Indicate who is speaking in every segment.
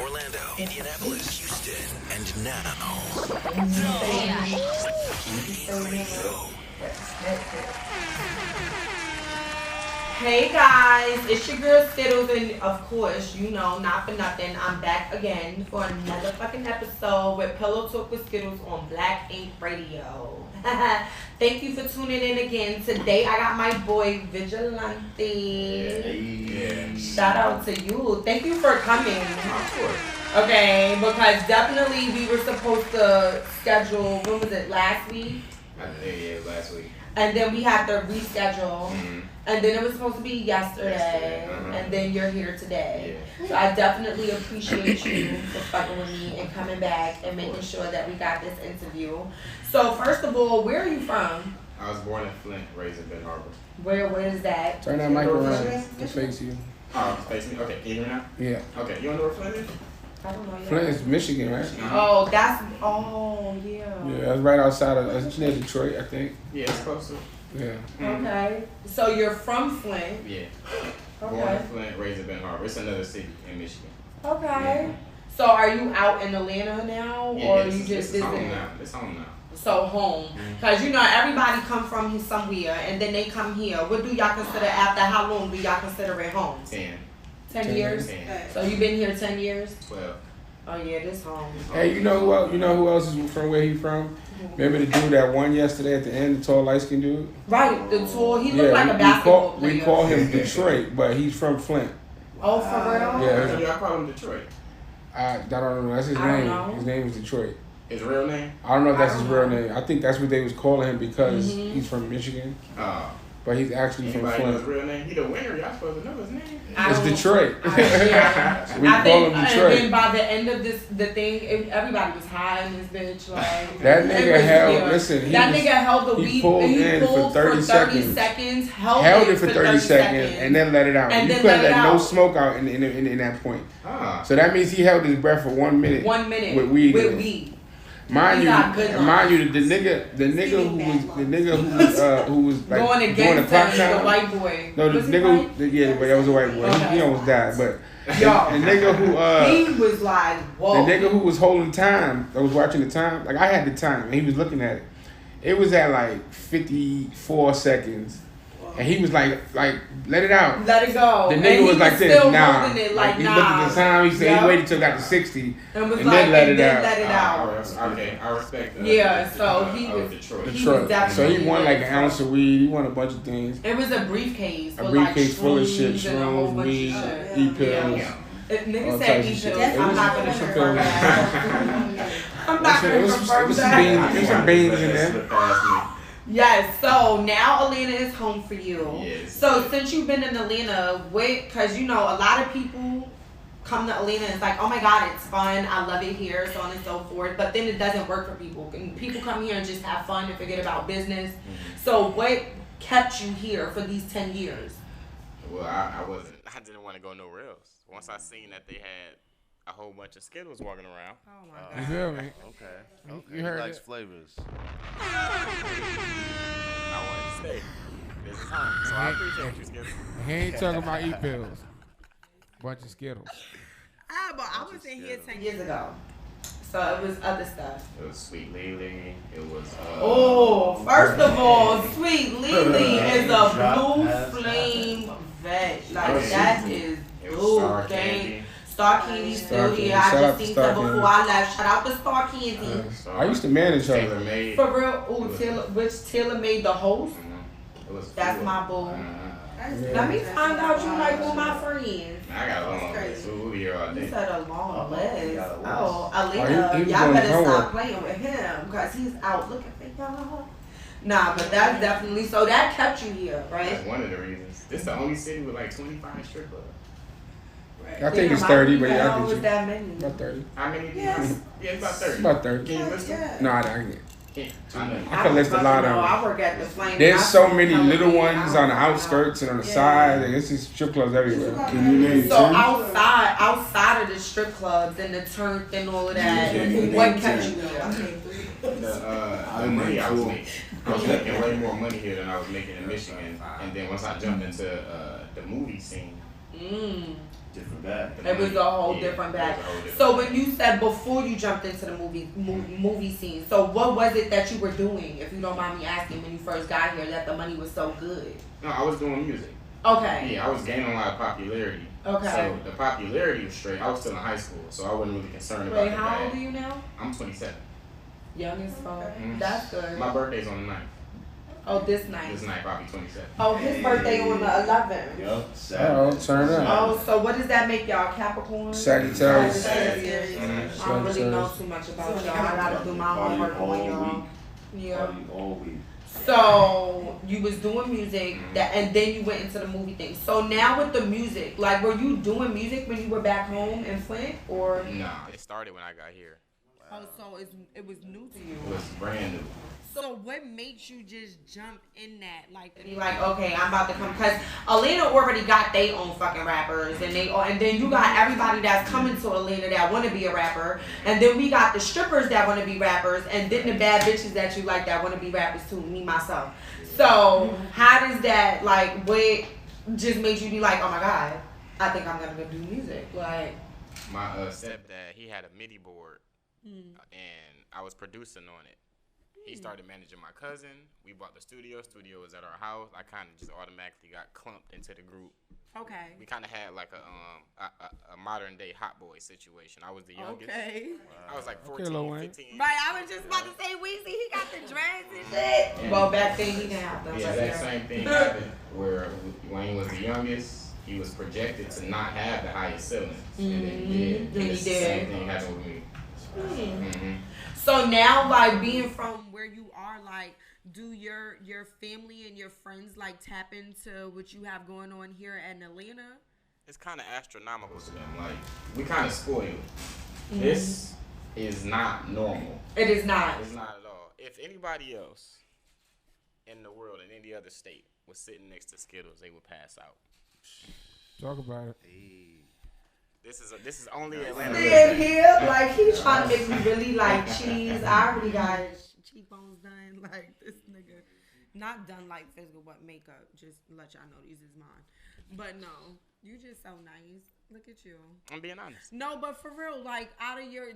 Speaker 1: Orlando, Indianapolis, Houston, and now.
Speaker 2: Hey guys, it's your girl Skiddlez, and of course, you know, not for nothing, I'm back again for another fucking episode with Pillow Talk with Skiddlez on Black Ink Radio. Thank you for tuning in again. Today I got my boy Vigilante.
Speaker 3: Yeah.
Speaker 2: Shout out to you. Thank you for coming.
Speaker 3: Of course.
Speaker 2: Okay, because definitely we were supposed to schedule, when was it, last week?
Speaker 3: Yeah, last week.
Speaker 2: And then we had to reschedule.
Speaker 3: Mm-hmm.
Speaker 2: And then it was supposed to be yesterday. And then you're here today.
Speaker 3: Yeah.
Speaker 2: So I definitely appreciate you for fucking with me and coming back and making sure that we got this interview. So first of all, where are you from?
Speaker 3: I was born in Flint, raised in Ben Harbor.
Speaker 2: Where is that?
Speaker 4: Turn that mic around to face you.
Speaker 3: Oh, face me? Okay, can you hear me now?
Speaker 4: Yeah.
Speaker 3: Okay, you don't know where Flint is?
Speaker 2: I don't know yet.
Speaker 4: Flint is Michigan, right?
Speaker 2: Oh, yeah.
Speaker 4: Yeah, that's right outside of, it's near Detroit, I think.
Speaker 3: Yeah, it's close to.
Speaker 4: Yeah.
Speaker 2: Okay. So you're from Flint.
Speaker 3: Yeah. Born in
Speaker 2: Okay.
Speaker 3: Flint, raised in Ben Harbor. It's another city in Michigan.
Speaker 2: Okay.
Speaker 3: Yeah.
Speaker 2: So are you out in Atlanta now,
Speaker 3: Yeah,
Speaker 2: or
Speaker 3: it's,
Speaker 2: you just
Speaker 3: it's home
Speaker 2: visiting?
Speaker 3: now. It's home now.
Speaker 2: So home, cause you know everybody come from somewhere and then they come here. What do y'all consider after? How long do y'all consider it home?
Speaker 3: 10.
Speaker 2: 10 years.
Speaker 3: 10.
Speaker 2: So you've been here 10 years?
Speaker 3: 12.
Speaker 2: Oh yeah, this home.
Speaker 4: Hey, you know who else is from where he from? Remember the dude that won yesterday at the end, the tall light skinned dude?
Speaker 2: Right, the tour. He looked like a basketball player.
Speaker 4: We call him Detroit, but he's from Flint.
Speaker 2: Oh, for real?
Speaker 4: Yeah.
Speaker 3: I call him Detroit.
Speaker 4: I don't know. That's his
Speaker 2: I don't
Speaker 4: name.
Speaker 2: know.
Speaker 4: His name is Detroit.
Speaker 3: His real name?
Speaker 4: I don't know if that's
Speaker 2: I
Speaker 4: his
Speaker 2: don't
Speaker 4: real
Speaker 2: know.
Speaker 4: name. I think that's what they was calling him because
Speaker 2: Mhm.
Speaker 4: he's from Michigan,
Speaker 3: Oh.
Speaker 4: but he's actually from
Speaker 3: Anybody know his
Speaker 4: Flint.
Speaker 3: real name? He the winner. Y'all supposed to know his name.
Speaker 2: I
Speaker 4: It's
Speaker 2: don't-
Speaker 4: Detroit.
Speaker 2: Yeah.
Speaker 4: We
Speaker 2: I
Speaker 4: call
Speaker 2: think,
Speaker 4: him
Speaker 2: and
Speaker 4: Detroit.
Speaker 2: then by the end of the thing, everybody was high in this bitch. Like
Speaker 4: That
Speaker 2: it
Speaker 4: nigga
Speaker 2: was
Speaker 4: held.
Speaker 2: weird.
Speaker 4: Listen,
Speaker 2: That nigga held the
Speaker 4: he
Speaker 2: weed.
Speaker 4: pulled
Speaker 2: He
Speaker 4: in
Speaker 2: pulled
Speaker 4: for 30
Speaker 2: seconds. Held
Speaker 4: it for 30 seconds and then let it out.
Speaker 2: And
Speaker 4: You
Speaker 2: then
Speaker 4: couldn't
Speaker 2: let it
Speaker 4: let no
Speaker 2: out.
Speaker 4: smoke out in that point.
Speaker 3: Ah.
Speaker 4: So that means he held his breath for 1 minute.
Speaker 2: 1 minute
Speaker 4: with weed.
Speaker 2: With weed.
Speaker 4: Mind
Speaker 2: He
Speaker 4: you,
Speaker 2: got good
Speaker 4: the nigga who was like
Speaker 2: going
Speaker 4: doing the
Speaker 2: against
Speaker 4: clock
Speaker 2: him, the
Speaker 4: down.
Speaker 2: white boy.
Speaker 4: No, the
Speaker 2: Was he
Speaker 4: nigga,
Speaker 2: white?
Speaker 4: that was a white boy.
Speaker 2: Okay.
Speaker 4: He almost died, but
Speaker 2: Yo.
Speaker 4: the nigga who
Speaker 2: He was like, whoa.
Speaker 4: the nigga who was holding time, that was watching the time, like I had the time, and he was looking at it. It was at like 54 seconds, and he was like, let it out.
Speaker 2: Let it go.
Speaker 4: The
Speaker 2: And
Speaker 4: nigga
Speaker 2: he
Speaker 4: was like this,
Speaker 2: still
Speaker 4: nah.
Speaker 2: holding it like,
Speaker 4: he
Speaker 2: nah.
Speaker 4: looked at the time. He said
Speaker 2: Yup.
Speaker 4: he waited till it got to 60,
Speaker 2: And was
Speaker 4: and
Speaker 2: like,
Speaker 4: then let
Speaker 2: and
Speaker 4: it
Speaker 2: then
Speaker 4: out.
Speaker 2: let it out.
Speaker 3: Okay, I respect that.
Speaker 2: Yeah, so he was-
Speaker 3: Detroit.
Speaker 2: he
Speaker 4: Detroit.
Speaker 2: was
Speaker 4: So
Speaker 2: definitely
Speaker 4: he won like an
Speaker 2: lit.
Speaker 4: ounce of weed. He won a bunch of things.
Speaker 2: It was a briefcase.
Speaker 4: A
Speaker 2: with
Speaker 4: briefcase
Speaker 2: like
Speaker 4: full of shit,
Speaker 2: shrooms and a whole
Speaker 4: shrooms,
Speaker 2: bunch
Speaker 4: weed,
Speaker 2: of shit.
Speaker 4: E-pills.
Speaker 3: Yeah.
Speaker 2: If
Speaker 4: All
Speaker 2: niggas said
Speaker 4: types of
Speaker 2: E
Speaker 4: shit.
Speaker 2: pills, I'm not gonna
Speaker 4: It was-
Speaker 2: confirm that. I'm not
Speaker 4: It
Speaker 2: gonna
Speaker 4: was
Speaker 2: confirm
Speaker 4: some beans.
Speaker 2: that.
Speaker 4: There's some beans in there.
Speaker 3: Slip past me.
Speaker 2: Yes, so now Atlanta is home for you.
Speaker 3: Yes.
Speaker 2: So since you've been in Atlanta, because you know a lot of people come to Atlanta and it's like, oh my God, it's fun, I love it here, so on and so forth. But then it doesn't work for people. And people come here and just have fun and forget about business. So what kept you here for these 10 years?
Speaker 3: Well, I didn't want to go nowhere else. Once I seen that they had a whole bunch of Skiddles walking around.
Speaker 2: Oh my
Speaker 4: You feel me?
Speaker 5: Okay.
Speaker 4: You heard
Speaker 5: He likes
Speaker 4: it.
Speaker 5: flavors.
Speaker 3: I wanted to stay. This is home, so I appreciate you, Skiddles.
Speaker 4: He ain't talking about E-pills. Bunch of Skittles.
Speaker 2: But I was in here 10 years ago. So it was other stuff.
Speaker 3: It was Sweet Lily. It was.
Speaker 2: Oh, first of all, Sweet Lily is a blue flame veg. Like
Speaker 3: Oh,
Speaker 2: that is
Speaker 3: It was
Speaker 2: blue
Speaker 3: Star
Speaker 2: game.
Speaker 3: Candy.
Speaker 2: Star Candy
Speaker 4: Star
Speaker 2: still
Speaker 4: Candy.
Speaker 2: here.
Speaker 4: Shout
Speaker 2: I
Speaker 4: out
Speaker 2: just
Speaker 4: to
Speaker 2: seen
Speaker 4: Star
Speaker 2: some
Speaker 4: Candy.
Speaker 2: before I left. Shout out to Star Candy.
Speaker 4: I used to manage her.
Speaker 3: Taylor Made.
Speaker 2: For real, which Taylor made the host.
Speaker 3: It was
Speaker 2: That's
Speaker 3: full.
Speaker 2: my boo.
Speaker 4: Yeah.
Speaker 2: Let me find out you like all my friends.
Speaker 3: I got a long list. We'll be here all
Speaker 2: You
Speaker 3: day.
Speaker 2: said a long list.
Speaker 5: he got a list.
Speaker 2: Oh,
Speaker 4: Oh, he
Speaker 2: Alina,
Speaker 4: was
Speaker 2: y'all
Speaker 4: going
Speaker 2: better
Speaker 4: somewhere.
Speaker 2: stop playing with him because he's out looking for y'all. Nah, but that's definitely, so that kept you here, right?
Speaker 3: That's one of the reasons. This is the only city with like 25 strip clubs.
Speaker 4: I think it's
Speaker 2: Damn,
Speaker 4: 30,
Speaker 2: didn't
Speaker 4: but
Speaker 2: know
Speaker 4: yeah,
Speaker 2: it
Speaker 4: I
Speaker 2: was
Speaker 4: get you.
Speaker 2: that many.
Speaker 4: About 30.
Speaker 3: How many?
Speaker 2: Yes.
Speaker 3: Yeah, it's about 30.
Speaker 4: About 30.
Speaker 3: Can you list them?
Speaker 4: No, I can't.
Speaker 3: Can't. I know.
Speaker 4: I can list a lot of
Speaker 2: know.
Speaker 4: them.
Speaker 2: I work at the Flame.
Speaker 4: There's
Speaker 2: I
Speaker 4: so
Speaker 2: saw
Speaker 4: many
Speaker 2: Halloween.
Speaker 4: little ones on the
Speaker 2: I don't
Speaker 4: outskirts and on the
Speaker 2: Yeah.
Speaker 4: side. Like, it's just strip clubs everywhere.
Speaker 5: Can you name
Speaker 2: So
Speaker 5: ten?
Speaker 2: outside of the strip clubs and the turf and all of that,
Speaker 5: Yeah.
Speaker 2: what kept you here?
Speaker 3: The money I was making. I was making way more money here than I was making in Michigan. And then once I jumped into the movie scene,
Speaker 5: different bag.
Speaker 2: It was a whole different bag. So when you said before you jumped into the movie scene, so what was it that you were doing, if you don't mind me asking, when you first got here, that the money was so good?
Speaker 3: No, I was doing music.
Speaker 2: Okay.
Speaker 3: Yeah, I was gaining a lot of popularity.
Speaker 2: Okay.
Speaker 3: So the popularity was straight. I was still in high school, so I wasn't really concerned about the bag.
Speaker 2: How old are you now?
Speaker 3: I'm 27.
Speaker 2: Youngest phone.
Speaker 3: Mm-hmm.
Speaker 2: That's good.
Speaker 3: My birthday's on the 9th.
Speaker 2: Oh, this night.
Speaker 3: This night, probably 27.
Speaker 2: Oh, his birthday on the 11th.
Speaker 5: Yup.
Speaker 4: Oh, turn up.
Speaker 2: Oh, so what does that make y'all? Capricorn?
Speaker 4: Sagittarius.
Speaker 2: I don't really know too much about y'all. I gotta do my homework on y'all. Yeah.
Speaker 5: Party all week.
Speaker 2: So you was doing music, and then you went into the movie thing. So now with the music, like, were you doing music when you were back home in Flint, or?
Speaker 3: No, it started when I got here.
Speaker 2: Oh, so it was new to you.
Speaker 3: It was brand new.
Speaker 2: So what makes you just jump in that, like, to be like, okay, I'm about to come, because Atlanta already got their own fucking rappers, and then you got everybody that's coming to Atlanta that want to be a rapper, and then we got the strippers that want to be rappers, and then the bad bitches that you like that want to be rappers too, me myself. So how does that, like, what just made you be like, oh my god, I think I'm gonna go do music, like?
Speaker 3: My stepdad, he had a MIDI board, and I was producing on it. He started managing my cousin. We bought the studio. Studio was at our house. I kind of just automatically got clumped into the group.
Speaker 2: Okay.
Speaker 3: We kind of had like a modern day Hot Boy situation. I was the youngest.
Speaker 2: Okay.
Speaker 3: I was like 14, 15.
Speaker 2: Right, I was just about to say, Weezy, he got the dreads and shit.
Speaker 3: And
Speaker 2: well, back then he didn't have them.
Speaker 3: Yeah, that same thing happened where Wayne was the youngest. He was projected to not have the highest ceilings. And then he did. And the same thing happened with me. Mm-hmm.
Speaker 2: So now, like, being from where you are, like, do your family and your friends, like, tap into what you have going on here in Atlanta?
Speaker 3: It's kind of astronomical to them. Like, we kind of spoiled. This is not normal.
Speaker 2: It is not.
Speaker 3: It's not at all. If anybody else in the world, in any other state, was sitting next to Skiddlez, they would pass out.
Speaker 4: Talk about it.
Speaker 3: This is only Atlanta.
Speaker 2: In here, like, he's trying to make me really like cheese. I already got cheekbones done. Like, this nigga, not done like physical, but makeup. Just let y'all know these is mine. But no, you just so nice. Look at you.
Speaker 3: I'm being honest.
Speaker 2: No, but for real, like, out of your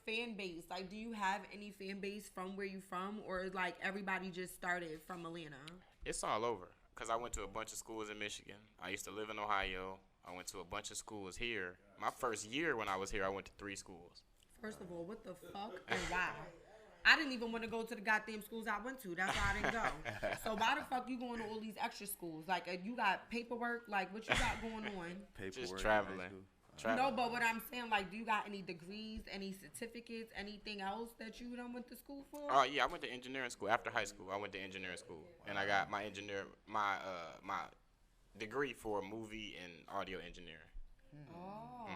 Speaker 2: fan base, like, do you have any fan base from where you from, or like everybody just started from Atlanta?
Speaker 3: It's all over. Cause I went to a bunch of schools in Michigan. I used to live in Ohio. I went to a bunch of schools here. My first year when I was here, I went to 3 schools.
Speaker 2: First of all, what the fuck and why? I didn't even want to go to the goddamn schools I went to. That's why I didn't go. So why the fuck you going to all these extra schools? Like, you got paperwork? Like, what you got going on?
Speaker 3: Just traveling.
Speaker 2: No, but what I'm saying, like, do you got any degrees, any certificates, anything else that you done went to school for?
Speaker 3: Oh yeah, I went to engineering school after high school. I went to engineering school, and I got my my degree for movie and audio engineering.
Speaker 2: Oh.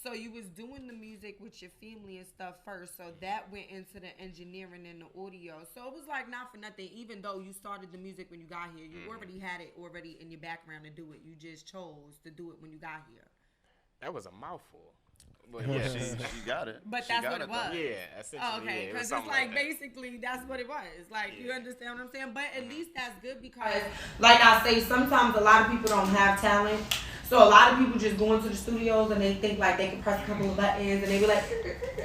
Speaker 2: So you was doing the music with your family and stuff first, so that went into the engineering and the audio. So it was like not for nothing, even though you started the music when you got here, you already had it already in your background to do it. You just chose to do it when you got here.
Speaker 3: That was a mouthful.
Speaker 5: But yeah, she got it.
Speaker 2: But that's what it was.
Speaker 3: Yeah, essentially.
Speaker 2: Oh, okay, because it's like basically that's what it was. Like, you understand what I'm saying? But at least that's good because, like I say, sometimes a lot of people don't have talent. So a lot of people just go into the studios and they think like they can press a couple of buttons and they be like,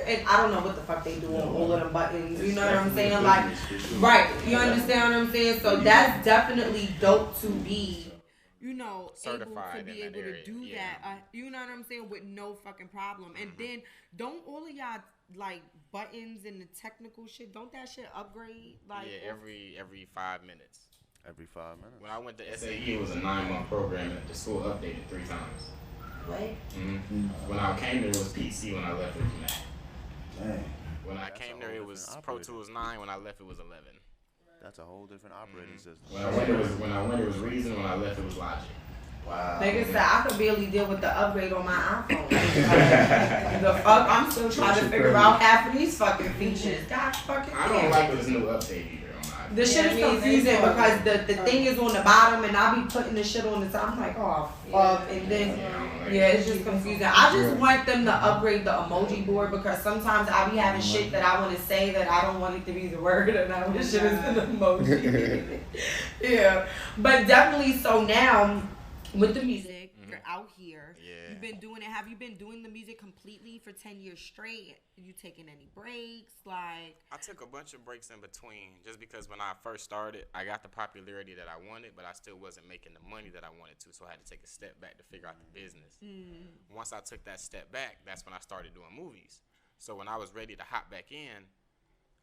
Speaker 2: and I don't know what the fuck they do on all of them buttons. You know what I'm saying? Like, right? You understand what I'm saying? So that's definitely dope to be, you know,
Speaker 3: certified
Speaker 2: able to be able to do that. You know what I'm saying? With no fucking problem. And then don't all of y'all like buttons and the technical shit? Don't that shit upgrade? Like,
Speaker 3: yeah, every 5 minutes.
Speaker 5: Every 5 minutes.
Speaker 3: When I went to SAE, it was a 9-month program, and the school updated 3 times.
Speaker 2: What?
Speaker 3: Mm-hmm. When I came there, it was PC. When I left, it was Mac.
Speaker 5: Dang.
Speaker 3: When I came there, it was Pro Tools 9. When I left, it was 11.
Speaker 5: That's a whole different operating system.
Speaker 3: When I went, it was Reason. When I left, it was Logic.
Speaker 5: Wow.
Speaker 2: Nigga said I could barely deal with the upgrade on my iPhone. The fuck? I'm still trying to figure out half of these fucking features. God fucking
Speaker 3: I don't like this new update either.
Speaker 2: The shit is confusing because the thing is on the bottom and I be putting the shit on the top. I'm like, oh fuck, and then it's just confusing. I just want them to upgrade the emoji board because sometimes I be having shit that I want to say that I don't want it to be the word and I wish it was an emoji. Yeah, but definitely. So now with the music, you're out here.
Speaker 3: Yeah.
Speaker 2: been doing it? Have you been doing the music completely for 10 years straight? You taking any breaks? Like,
Speaker 3: I took a bunch of breaks in between just because when I first started, I got the popularity that I wanted, but I still wasn't making the money that I wanted to, so I had to take a step back to figure out the business. Once I took that step back, that's when I started doing movies. So when I was ready to hop back in,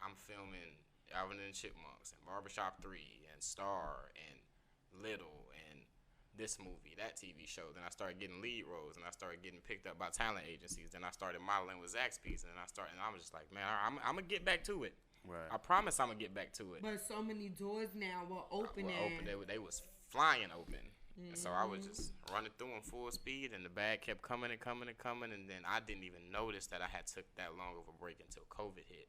Speaker 3: I'm filming Alvin and the Chipmunks and Barbershop 3 and Star and Little and this movie, that TV show. Then I started getting lead roles, and I started getting picked up by talent agencies. Then I started modeling with Zaxby's, and I was just like, man, I'm gonna get back to it.
Speaker 5: Right.
Speaker 3: I promise I'm gonna get back to it.
Speaker 2: but so many doors now were opening.
Speaker 3: They was flying open. And so I was just running through them full speed, and the bag kept coming and coming and coming, and then I didn't even notice that I had took that long of a break until COVID hit.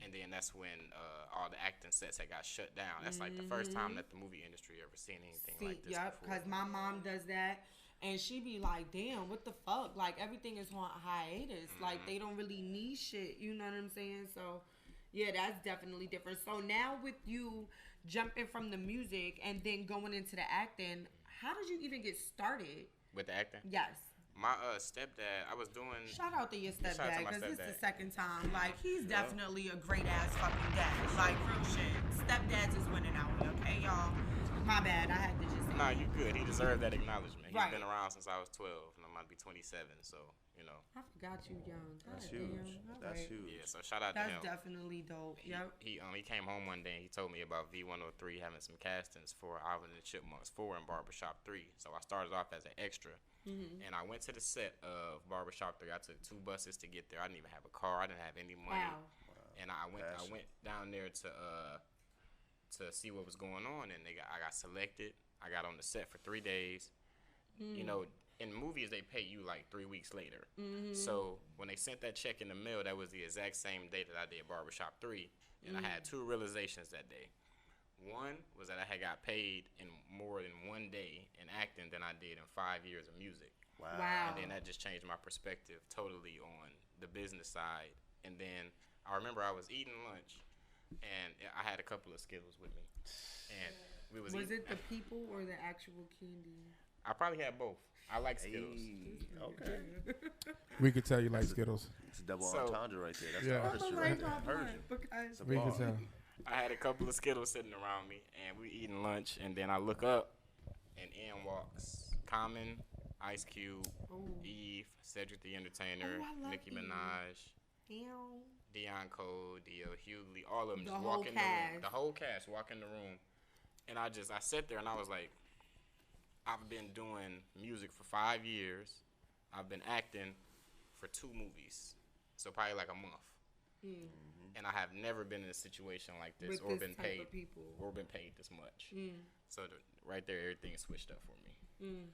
Speaker 3: And then that's when all the acting sets had got shut down. That's like the first time that the movie industry ever seen anything like this before.
Speaker 2: Because my mom does that, and she be like, damn, what the fuck? Like, everything is on hiatus. Like, they don't really need shit. You know what I'm saying? So, yeah, that's definitely different. So now with you jumping from the music and then going into the acting, how did you even get started?
Speaker 3: With the acting?
Speaker 2: Yes.
Speaker 3: My stepdad, I was doing...
Speaker 2: Shout out to your
Speaker 3: Shout out
Speaker 2: stepdad,
Speaker 3: to my
Speaker 2: because it's the
Speaker 3: stepdad.
Speaker 2: second time. Like, he's definitely a great ass fucking dad. Like, real shit. Stepdads is winning out here, okay, y'all? My bad. I had to just say
Speaker 3: Nah,
Speaker 2: that.
Speaker 3: you good. He deserved that acknowledgement.
Speaker 2: Right.
Speaker 3: He's been around since I was 12, and I'm about to be 27, so, you know.
Speaker 2: I forgot you young. God
Speaker 5: That's
Speaker 2: damn.
Speaker 5: huge.
Speaker 2: All
Speaker 5: That's
Speaker 2: right.
Speaker 5: huge.
Speaker 3: Yeah, so shout out to
Speaker 2: That's
Speaker 3: him.
Speaker 2: definitely dope. Yep.
Speaker 3: He came home one day and he told me about V103 having some castings for Alvin and the Chipmunks 4 and Barbershop 3. So I started off as an extra, and I went to the set of Barbershop 3. I took 2 buses to get there. I didn't even have a car. I didn't have any money,
Speaker 2: Wow.
Speaker 3: and I
Speaker 5: Passion.
Speaker 3: went down there to see what was going on, and I got selected. I got on the set for 3 days. You know, in movies they pay you like 3 weeks later. So when they sent that check in the mail, that was the exact same day that I did Barbershop 3, and I had 2 realizations that day. One was that I had got paid in more than 1 day in acting than I did in 5 years of music.
Speaker 5: Wow.
Speaker 2: Wow.
Speaker 3: And then that just changed my perspective totally on the business side. And then I remember I was eating lunch, and I had a couple of Skiddlez with me, and we was
Speaker 2: Was
Speaker 3: eating.
Speaker 2: it the people or the actual candy?
Speaker 3: I probably had both. I like Skiddles.
Speaker 5: Hey, okay.
Speaker 4: We could tell you like Skittles.
Speaker 5: It's a double
Speaker 3: So-
Speaker 5: entendre right there. That's
Speaker 4: Yeah.
Speaker 5: the artistry right there. Heard you. It's a
Speaker 4: We
Speaker 5: bar.
Speaker 4: could tell.
Speaker 3: I had a couple of Skittles sitting around me, and we eating lunch, and then I look up, and in walks Common, Ice Cube, Eve, Cedric the Entertainer,
Speaker 2: Oh, I love
Speaker 3: Nicki
Speaker 2: Eve.
Speaker 3: Minaj,
Speaker 2: Damn.
Speaker 3: Deion Cole, D.L. Hughley, all of them
Speaker 2: The
Speaker 3: just
Speaker 2: whole
Speaker 3: walk in the room.
Speaker 2: cast.
Speaker 3: The whole cast walk in the room, and I sat there and I was like, I've been doing music for 5 years. I've been acting for 2 movies, so probably like a month. And I have never been in a situation like this,
Speaker 2: With
Speaker 3: or
Speaker 2: this
Speaker 3: been
Speaker 2: type
Speaker 3: paid,
Speaker 2: of people.
Speaker 3: or been paid this much. So right there, everything switched up for me.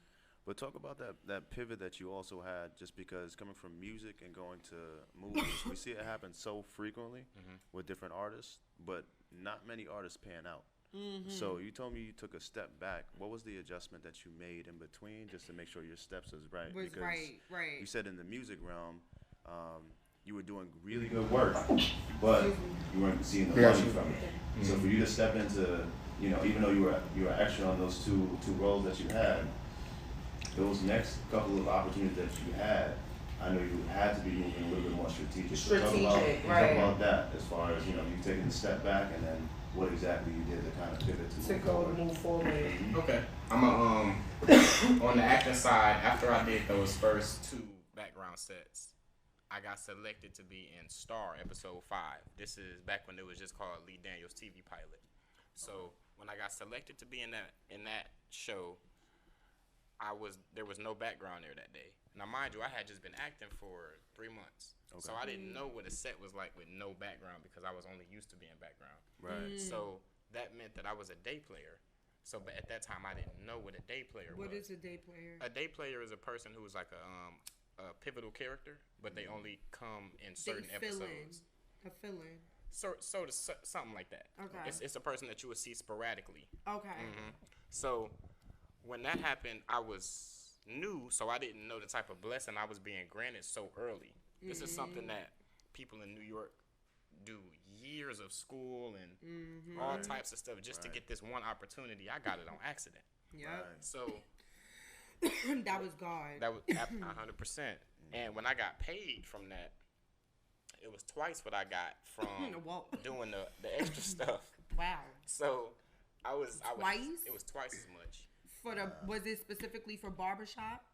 Speaker 5: But talk about that pivot that you also had, just because coming from music and going to movies, we see it happen so frequently with different artists, but not many artists pan out. So you told me you took a step back. What was the adjustment that you made in between, just to make sure your steps is right?
Speaker 2: Was
Speaker 5: because
Speaker 2: right.
Speaker 5: you said in the music realm, you were doing really good work, but you weren't seeing the money from it. So for you to step into, you know, even though you were extra on those two roles that you had, those next couple of opportunities that you had, I know you had to be moving a little bit more strategic. So talk about that, as far as, you know, you taking a step back, and then what exactly you did to kind of pivot to move forward.
Speaker 3: Okay, I'm on the acting side. After I did those first 2 background sets, I got selected to be in Star episode 5. This is back when it was just called Lee Daniels TV pilot. So when I got selected to be in that show, there was no background there that day. Now mind you, I had just been acting for 3 months, so I didn't know what a set was like with no background, because I was only used to being background.
Speaker 5: Right.
Speaker 3: So that meant that I was a day player. So but at that time I didn't know what a day player was.
Speaker 2: What is a day player?
Speaker 3: A day player is a person who's like a pivotal character, but they only come in certain episodes.
Speaker 2: A fill-in.
Speaker 3: So something like that.
Speaker 2: Okay.
Speaker 3: It's a person that you would see sporadically.
Speaker 2: Okay.
Speaker 3: So when that happened, I was new, so I didn't know the type of blessing I was being granted so early. This is something that people in New York do years of school and all types of stuff just to get this one opportunity. I got it on accident.
Speaker 2: Yep.
Speaker 5: Right.
Speaker 3: So
Speaker 2: That was God.
Speaker 3: That was 100%. And when I got paid from that, it was twice what I got from doing the extra stuff.
Speaker 2: Wow.
Speaker 3: So I was
Speaker 2: twice.
Speaker 3: It was twice as much.
Speaker 2: Was it specifically for barbershop?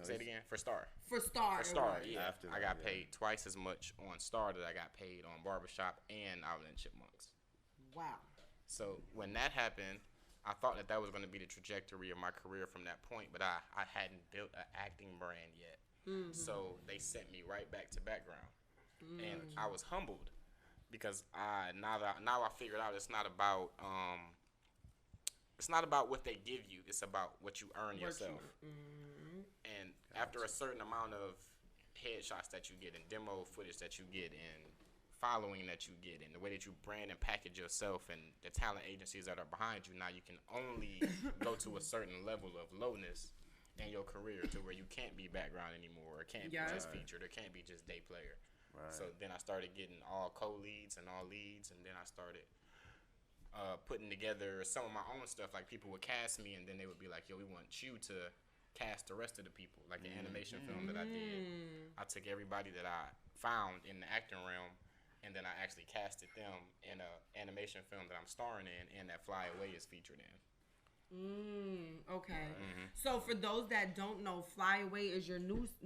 Speaker 3: Say it again. For Star.
Speaker 2: For Star.
Speaker 3: Yeah. I got paid twice as much on Star that I got paid on barbershop and Alvin and Chipmunks.
Speaker 2: Wow.
Speaker 3: So when that happened, I thought that was going to be the trajectory of my career from that point, but I hadn't built an acting brand yet. Mm-hmm. So they sent me right back to background. And I was humbled because now I figured out it's not about what they give you, it's about what you earn yourself. And after a certain amount of headshots that you get and demo footage that you get and following that you get and the way that you brand and package yourself and the talent agencies that are behind you, now you can only go to a certain level of lowness in your career to where you can't be background anymore, or can't be just featured, or can't be just day player. Right. So then I started getting all co-leads and all leads, and then I started putting together some of my own stuff. Like people would cast me, and then they would be like, "Yo, we want you to cast the rest of the people." Like the animation film that I did, I took everybody that I found in the acting realm, and then I actually casted them in an animation film that I'm starring in, and that Fly Away is featured in.
Speaker 2: Okay. So for those that don't know, Fly Away is your newest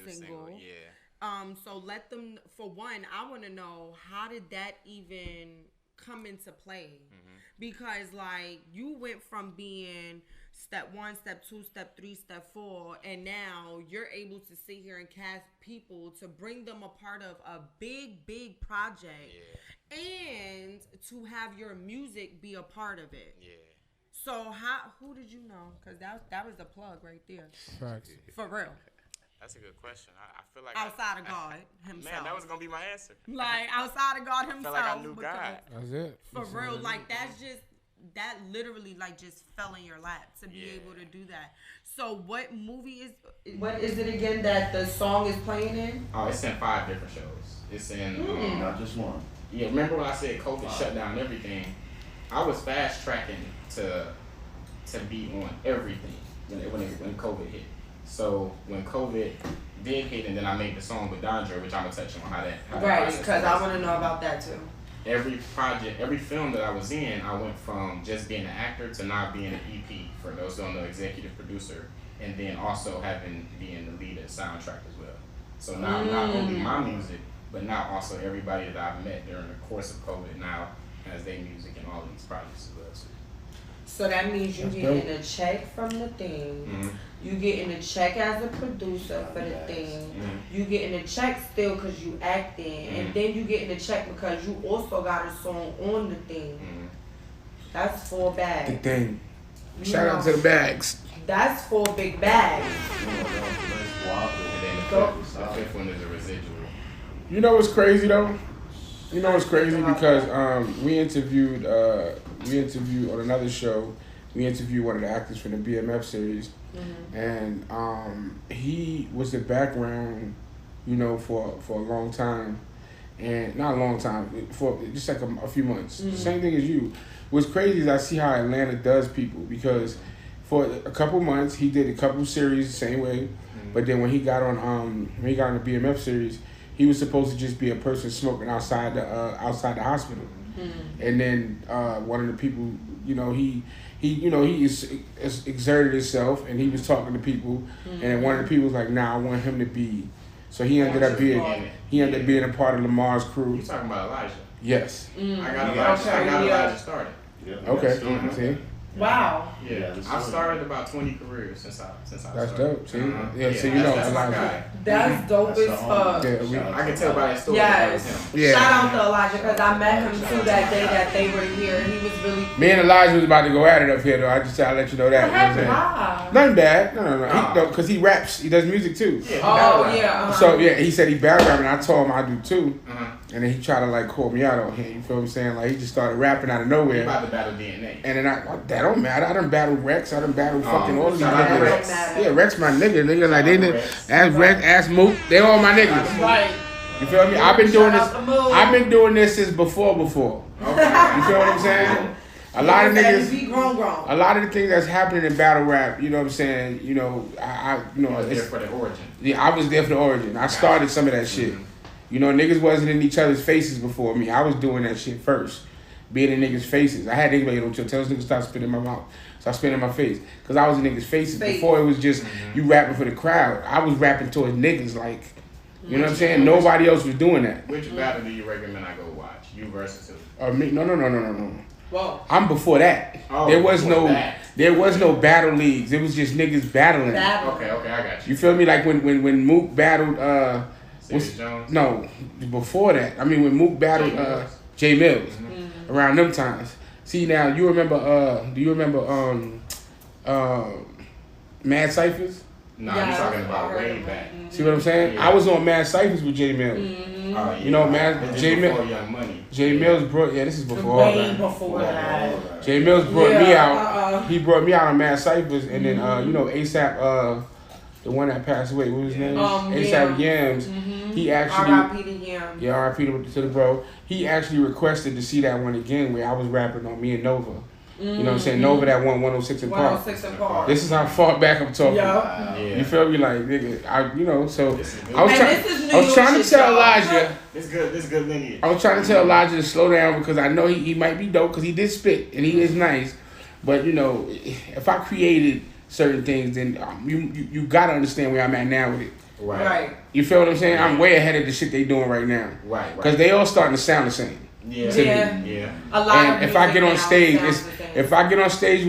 Speaker 2: single.
Speaker 3: Yeah.
Speaker 2: So let them, for one, I want to know, how did that even come into play? Because like you went from being step 1, step 2, step 3, step 4, and now you're able to sit here and cast people to bring them a part of a big project, and to have your music be a part of it. Yeah. So who did you know? Because that was the plug right there.
Speaker 4: Facts.
Speaker 2: For real.
Speaker 3: That's a good question. I feel like
Speaker 2: outside of God himself.
Speaker 3: Man, that was gonna be my answer.
Speaker 2: Like outside of God himself.
Speaker 3: I felt like I knew God.
Speaker 4: That's it.
Speaker 2: For real, like that literally like just fell in your lap to be able to do that. So what movie what is it again that the song is playing in?
Speaker 3: Oh, it's in 5 different shows. It's in
Speaker 5: not just one.
Speaker 3: Yeah, remember when I said COVID shut down everything? I was fast tracking to be on everything when COVID hit. So when COVID did hit, and then I made the song with Dondre, which I'm gonna touch on how that
Speaker 2: right, because I want to know about that too.
Speaker 3: Every project, every film that I was in, I went from just being an actor to now being an EP. For those who don't know, executive producer, and then also being the lead at soundtrack as well. So now not only my music, but now also everybody that I've met during the course of COVID now has their music in all of these projects as well.
Speaker 2: So that means you getting a check from the thing. You getting a check as a producer for the thing. You getting a check still because you acting, and then you getting a check because you also got a song on the thing. That's 4 bags.
Speaker 4: The thing. Shout out to the bags.
Speaker 2: That's 4 big bags.
Speaker 3: The 5th one is a residual.
Speaker 4: You know what's crazy though? You know what's crazy because we interviewed on another show. We interviewed one of the actors from the BMF series, and he was the background, for a long time, and not a long time, for just like a few months. Same thing as you. What's crazy is I see how Atlanta does people, because for a couple months he did a couple series the same way, but then when he got on the BMF series, he was supposed to just be a person smoking outside the hospital, and then one of the people, he exerted himself, and he was talking to people, and then one of the people was like, "Nah, I want him to be." So he ended up being a part of Lamar's crew.
Speaker 3: You talking about Elijah?
Speaker 4: Yes.
Speaker 3: I got Elijah started.
Speaker 4: Okay. See.
Speaker 2: Wow.
Speaker 3: Yeah, I've started about 20 careers since I started.
Speaker 4: That's dope. See,
Speaker 3: that's my guy.
Speaker 2: That's dope as fuck.
Speaker 3: I can tell by his story.
Speaker 2: Yes.
Speaker 4: Yeah.
Speaker 2: Shout out to Elijah, because I met him too that day that they were here. He was really cool.
Speaker 4: Me and Elijah was about to go at it up here, though. I just try to let you know that. Nothing bad. No. Because he raps. He does music too.
Speaker 2: Yeah.
Speaker 4: So he said he battle rapping. I told him I do too. And then he tried to call me out on him. You feel what I'm saying? Like he just started rapping out of nowhere.
Speaker 3: He about to battle DNA.
Speaker 4: And then that don't matter. I done battled Rex. I done battled fucking all of these niggas. Yeah, Rex my nigga. Like they ask Rex, ask Mook. They all my niggas.
Speaker 2: Right.
Speaker 4: You feel me? I've been doing this since before. Okay. You feel what I'm saying? A lot of niggas.
Speaker 2: We grown.
Speaker 4: A lot of the things that's happening in battle rap, you know what I'm saying? You know, I
Speaker 3: was there for the origin.
Speaker 4: Yeah, I was there for the origin. I started some of that shit. You know, niggas wasn't in each other's faces before me. I was doing that shit first. Being in niggas' faces. I had niggas like, don't tell this nigga stop spitting in my mouth. Stop spitting in my face. Because I was in niggas' faces. Before it was just you rapping for the crowd. I was rapping towards niggas like, you know what I'm saying? Nobody else was doing that.
Speaker 3: Which battle do you recommend I go watch? You versus who?
Speaker 4: Me? No.
Speaker 2: Well,
Speaker 4: I'm before that.
Speaker 3: Oh,
Speaker 4: there was no battle leagues. It was just niggas battling.
Speaker 3: Okay, I got you.
Speaker 4: You feel me? Like when Mook battled
Speaker 3: Jones?
Speaker 4: No, before that. I mean when Mook battled J Mills. Around them times. See now you remember do you remember Mad Cyphers?
Speaker 3: No, you're talking about way back.
Speaker 4: See what I'm saying? Yeah. I was on Mad Cyphers with J Mills. You know, J Mills. J Mills brought this is before all that.
Speaker 2: Before that.
Speaker 4: J Mills brought me out. He brought me out on Mad Cyphers, and then you know ASAP, the one that passed away. What was his name? ASAP Yams. He actually
Speaker 2: R.I.P. to Yams.
Speaker 4: Yeah, R.I.P. to the bro. He actually requested to see that one again, where I was rapping on me and Nova. You know what I'm saying? Nova that won 106 in Park.
Speaker 2: 106 in Park.
Speaker 4: This is how far back I'm talking.
Speaker 2: Yeah.
Speaker 4: You feel me? Like, nigga, you know, so I
Speaker 2: was
Speaker 4: was trying to tell Elijah.
Speaker 3: This good lineage.
Speaker 4: I was trying to tell Elijah to slow down because I know he might be dope because he did spit and he is nice. But, you know, if I created certain things, then you got to understand where I'm at now with it.
Speaker 2: Right.
Speaker 4: You feel what I'm saying? I'm way ahead of the shit they doing right now.
Speaker 3: Right.
Speaker 4: Because they all starting to sound the same.
Speaker 3: Yeah.
Speaker 2: A lot
Speaker 4: and if I get on stage, with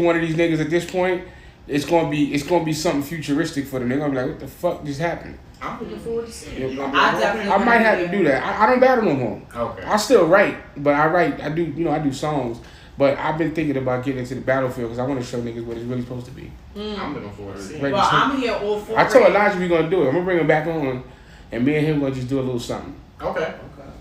Speaker 4: one of these niggas at this point, it's gonna be something futuristic for them. They're gonna be like, what the fuck just happened?
Speaker 3: I'm looking forward to seeing it.
Speaker 2: I
Speaker 4: might have to do that. I don't battle no more.
Speaker 3: Okay.
Speaker 4: I still write, but I do songs. But I've been thinking about getting into the battlefield because I want to show niggas what it's really supposed to be.
Speaker 3: I'm looking forward to seeing
Speaker 2: it. Well, I'm here all for it.
Speaker 4: I told Elijah we gonna do it. I'm gonna bring him back on, and me and him gonna just do a little something.
Speaker 3: Okay.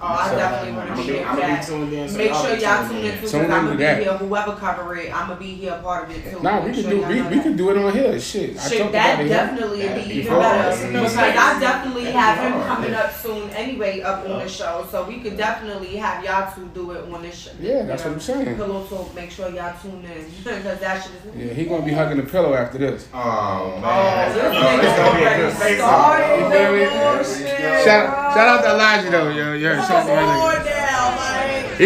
Speaker 2: Oh, I definitely want to be here for that. Make sure y'all tune in too, because I'm gonna be here. Whoever cover it, I'm gonna be here part of it too.
Speaker 4: Nah, we can do it on here. Shit,
Speaker 2: that definitely would be even better because I definitely have him coming up soon anyway up on the show, so we could definitely have y'all two do it on this show.
Speaker 4: Yeah, that's what I'm saying.
Speaker 2: Pillow talk. Make sure y'all tune in because that shit is.
Speaker 4: Yeah, he gonna be hugging the pillow after this.
Speaker 3: Oh man, this gonna be a good face off.
Speaker 4: Shout out to Elijah though, yo.
Speaker 2: He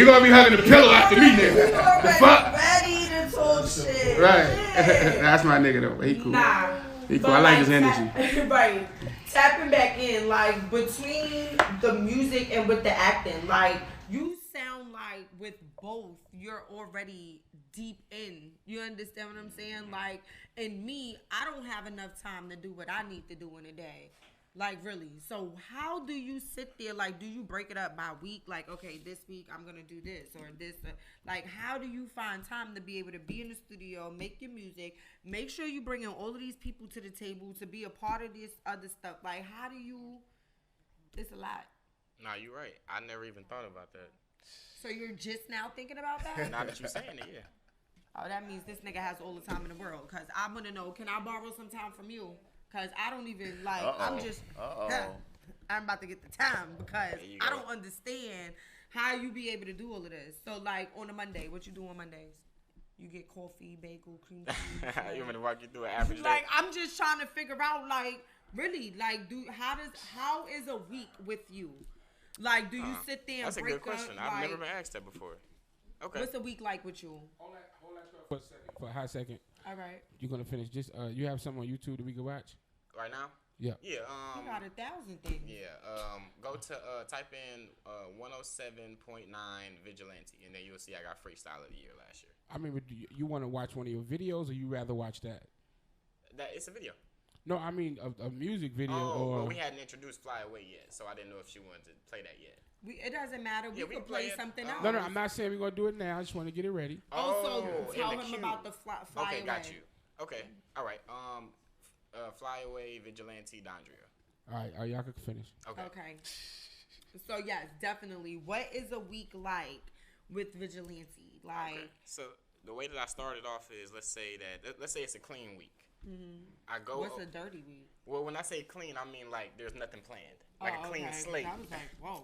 Speaker 4: gonna be hugging the pillow after me, nigga. The fuck?
Speaker 2: Ready to talk shit.
Speaker 4: Right. That's my nigga though. He cool.
Speaker 2: Nah.
Speaker 4: He cool. I like his energy.
Speaker 2: Right. Tapping back in, like between the music and with the acting, like you sound like with both, you're already deep in. You understand what I'm saying? Like, in me, I don't have enough time to do what I need to do in a day. Like, really. So, how do you sit there? Like, do you break it up by week? Like, okay, this week I'm going to do this or this. Like, how do you find time to be able to be in the studio, make your music, make sure you bring in all of these people to the table to be a part of this other stuff? Like, how do you... It's a lot.
Speaker 3: Nah, you're right. I never even thought about that.
Speaker 2: So, you're just now thinking about that?
Speaker 3: Now that you're saying it, yeah.
Speaker 2: Oh, that means this nigga has all the time in the world. Because I'm going to know, can I borrow some time from you? Because I don't even, like, I'm just, I'm about to get the time because I don't understand how you be able to do all of this. So, like, on a Monday, what you do on Mondays? You get coffee, bagel, cream cheese.
Speaker 3: You want me to walk you through an average day?
Speaker 2: Like, I'm just trying to figure out, like, really, like, how is a week with you? Like, do you sit there and
Speaker 3: that's
Speaker 2: break
Speaker 3: a good question.
Speaker 2: Up,
Speaker 3: I've never been asked that before. Okay.
Speaker 2: What's a week like with you?
Speaker 4: Hold that for a hot second.
Speaker 2: All right.
Speaker 4: You're gonna finish. Just you have something on YouTube that we can watch?
Speaker 3: Right now?
Speaker 4: Yeah.
Speaker 3: Yeah.
Speaker 2: You got 1,000 things.
Speaker 3: Yeah. Go to type in 107.9 Vigilante, and then you'll see I got Freestyle of the Year last year.
Speaker 4: I mean, you want to watch one of your videos, or you rather watch that?
Speaker 3: That it's a video.
Speaker 4: No, I mean a music video.
Speaker 3: Well, we hadn't introduced Fly Away yet, so I didn't know if she wanted to play that yet.
Speaker 2: It doesn't matter. We could play something else.
Speaker 4: No, I'm not saying we're gonna do it now. I just want to get it ready.
Speaker 2: Also, tell him about the fly
Speaker 3: okay,
Speaker 2: away.
Speaker 3: got you. Okay, all right. Fly Away, Vigilante, Dondria.
Speaker 4: All right, y'all can finish.
Speaker 2: Okay. So yes, definitely. What is a week like with Vigilante? Like,
Speaker 3: okay. So the way that I started off is let's say it's a clean week. Mm-hmm.
Speaker 2: What's a dirty week?
Speaker 3: Well, when I say clean, I mean like there's nothing planned, like a clean slate.
Speaker 2: I was like, whoa.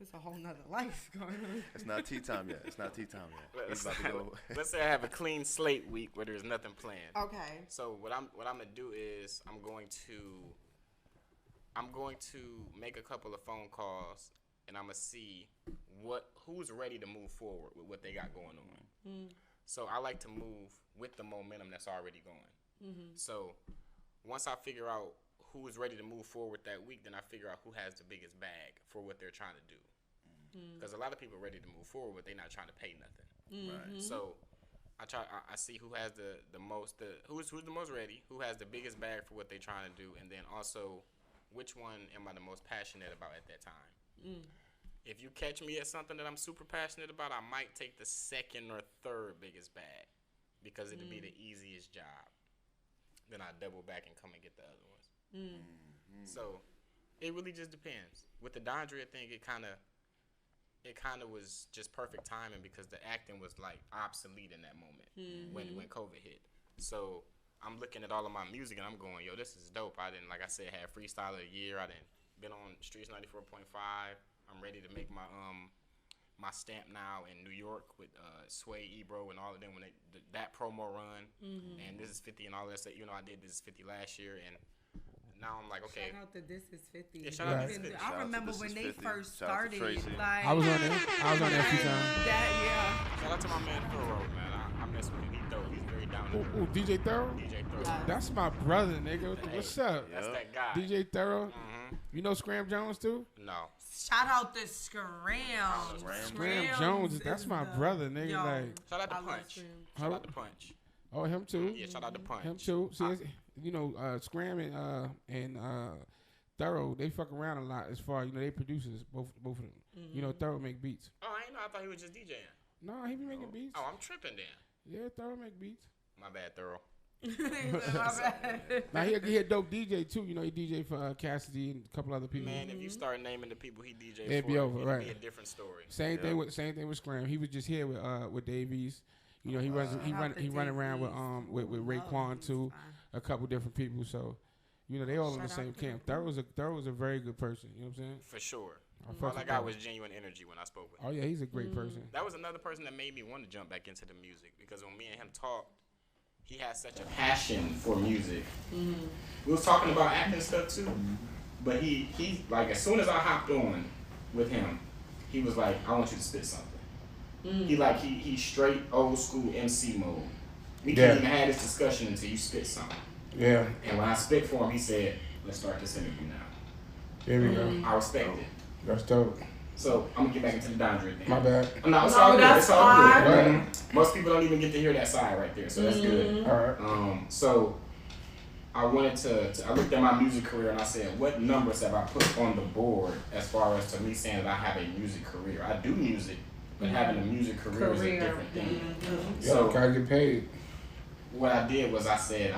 Speaker 2: It's a whole nother life going on.
Speaker 5: It's not tea time yet. He's about to go.
Speaker 3: Let's say I have a clean slate week where there's nothing planned.
Speaker 2: Okay.
Speaker 3: So what I'm gonna do is I'm going to make a couple of phone calls and I'm gonna see who's ready to move forward with what they got going on. So I like to move with the momentum that's already going. So once I figure out who's ready to move forward that week, then I figure out who has the biggest bag for what they're trying to do. Because a lot of people are ready to move forward, but they're not trying to pay nothing. Right. So I see who has who's the most ready, who has the biggest bag for what they're trying to do, and then also which one am I the most passionate about at that time. If you catch me at something that I'm super passionate about, I might take the second or third biggest bag because it'll be the easiest job. Then I double back and come and get the other ones. So it really just depends. With the Dondria thing, it kind of was just perfect timing because the acting was like obsolete in that moment when COVID hit. So I'm looking at all of my music and I'm going, yo, this is dope. I didn't, like I said, have Freestyle of the Year. I didn't been on Streets 94.5. I'm ready to make my stamp now in New York with Sway, Ebro, and all of them when that promo run. And This Is 50 and all that stuff. I did This Is 50 last year, and now I'm like, okay.
Speaker 2: Shout out to This Is 50.
Speaker 3: Yeah, shout out to This Is 50.
Speaker 2: I remember when they first started. Like,
Speaker 4: I was on there a few times.
Speaker 3: Shout out to my man Thorough, man. I mess with him. He's dope. He's very down to earth.
Speaker 4: DJ Thorough?
Speaker 3: DJ Thorough.
Speaker 4: That's my brother, nigga. What's up?
Speaker 3: That's that guy.
Speaker 4: DJ Thorough. You know Scram Jones too?
Speaker 3: No.
Speaker 2: Shout out to Scram.
Speaker 4: Scram Jones, that's my brother, nigga.
Speaker 2: Yo,
Speaker 4: like,
Speaker 3: shout out to Punch. Shout out to Punch.
Speaker 4: Oh, him too.
Speaker 3: Yeah, shout out to Punch.
Speaker 4: Him too. See, Scram and Thorough, they fuck around a lot as far they producers, both of them. Thorough make beats.
Speaker 3: Oh, I ain't know. I thought he was just DJing.
Speaker 4: No, he be making beats.
Speaker 3: Oh, I'm tripping then.
Speaker 4: Yeah, Thorough make beats.
Speaker 3: My bad, Thorough.
Speaker 4: Now he a dope DJ too. He DJ for Cassidy and a couple other people.
Speaker 3: Man, if you start naming the people he DJ
Speaker 4: it'd
Speaker 3: for,
Speaker 4: be over,
Speaker 3: it'd
Speaker 4: right?
Speaker 3: be a different story.
Speaker 4: Same thing with Scram. He was just here with Davies. He run around with Raekwon too, a couple different people. So they all in the same camp. Thorough's a very good person. You know what I'm saying?
Speaker 3: For sure. All that guy was genuine energy when I spoke with him.
Speaker 4: Oh yeah, he's a great person.
Speaker 3: That was another person that made me want to jump back into the music because when me and him talked, he has such a passion for music. We was talking about acting stuff too, but he like as soon as I hopped on with him, he was like, I want you to spit something. He's straight old school MC mode. We can't even have this discussion until you spit something. Yeah. And when I spit for him, he said, let's start this interview now.
Speaker 4: There we go.
Speaker 3: I respect it.
Speaker 4: That's dope.
Speaker 3: So I'm gonna get back into the Dondria thing.
Speaker 4: My bad.
Speaker 3: No, it's all good. It's all good. Most people don't even get to hear that side right there, so that's good.
Speaker 4: All right.
Speaker 3: So I wanted to. I looked at my music career and I said, what numbers have I put on the board as far as to me saying that I have a music career? I do music, but having a music career is a different thing.
Speaker 4: So gotta get paid.
Speaker 3: What I did was I said,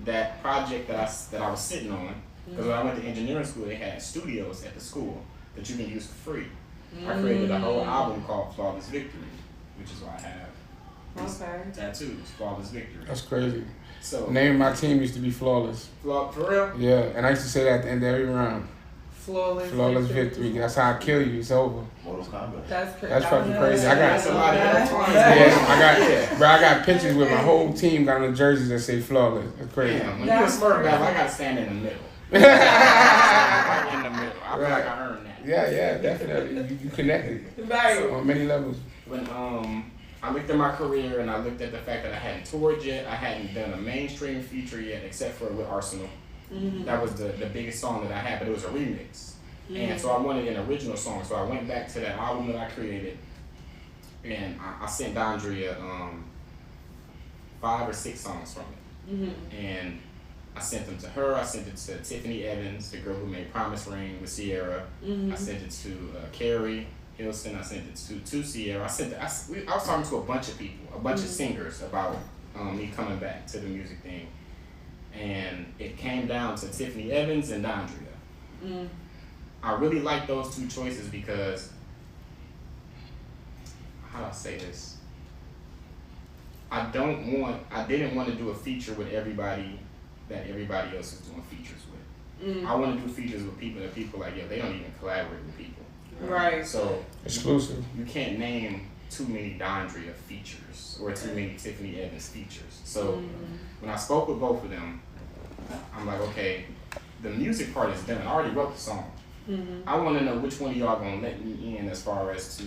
Speaker 3: that project that I was sitting on, because when I went to engineering school, they had studios at the school that you can use for free. I created a whole album called Flawless Victory, which is why I have tattoos, Flawless Victory.
Speaker 4: That's crazy.
Speaker 3: So
Speaker 4: the name of my team used to be Flawless.
Speaker 3: For real?
Speaker 4: Yeah, and I used to say that at the end of every round. Flawless victory. That's how I kill you. It's over.
Speaker 5: Mortal Kombat.
Speaker 2: That's crazy.
Speaker 4: That's fucking crazy. I got
Speaker 3: a lot of
Speaker 4: I got pictures with my whole team got on the jerseys that say Flawless. That's crazy.
Speaker 3: Damn, when you're a Smurf battle, I gotta stand in the middle. Right in the middle. I feel like I earned that.
Speaker 4: Yeah, definitely. You connected.
Speaker 2: Right.
Speaker 4: On many levels.
Speaker 3: When I looked at my career and I looked at the fact that I hadn't toured yet, I hadn't done a mainstream feature yet, except for with Arsenal. That was the biggest song that I had, but it was a remix. And so I wanted an original song. So I went back to that album that I created, and I sent Dondria 5 or 6 songs from it. And I sent them to her. I sent it to Tiffany Evans, the girl who made Promise Ring with Sierra. I sent it to Carrie Hilson. I sent it to Sierra. I was talking to a bunch of people, a bunch of singers about me coming back to the music thing. And it came down to Tiffany Evans and Dondria. I really like those 2 choices because, how do I say this? I didn't want to do a feature with everybody that everybody else is doing features with. I want to do features with people that people like, they don't even collaborate with people.
Speaker 2: Right.
Speaker 3: So
Speaker 4: exclusive.
Speaker 3: You can't name too many Dondria features or too many Tiffany Evans features. So when I spoke with both of them, I'm like, okay, the music part is done. I already wrote the song. I want to know which one of y'all gonna let me in as far as to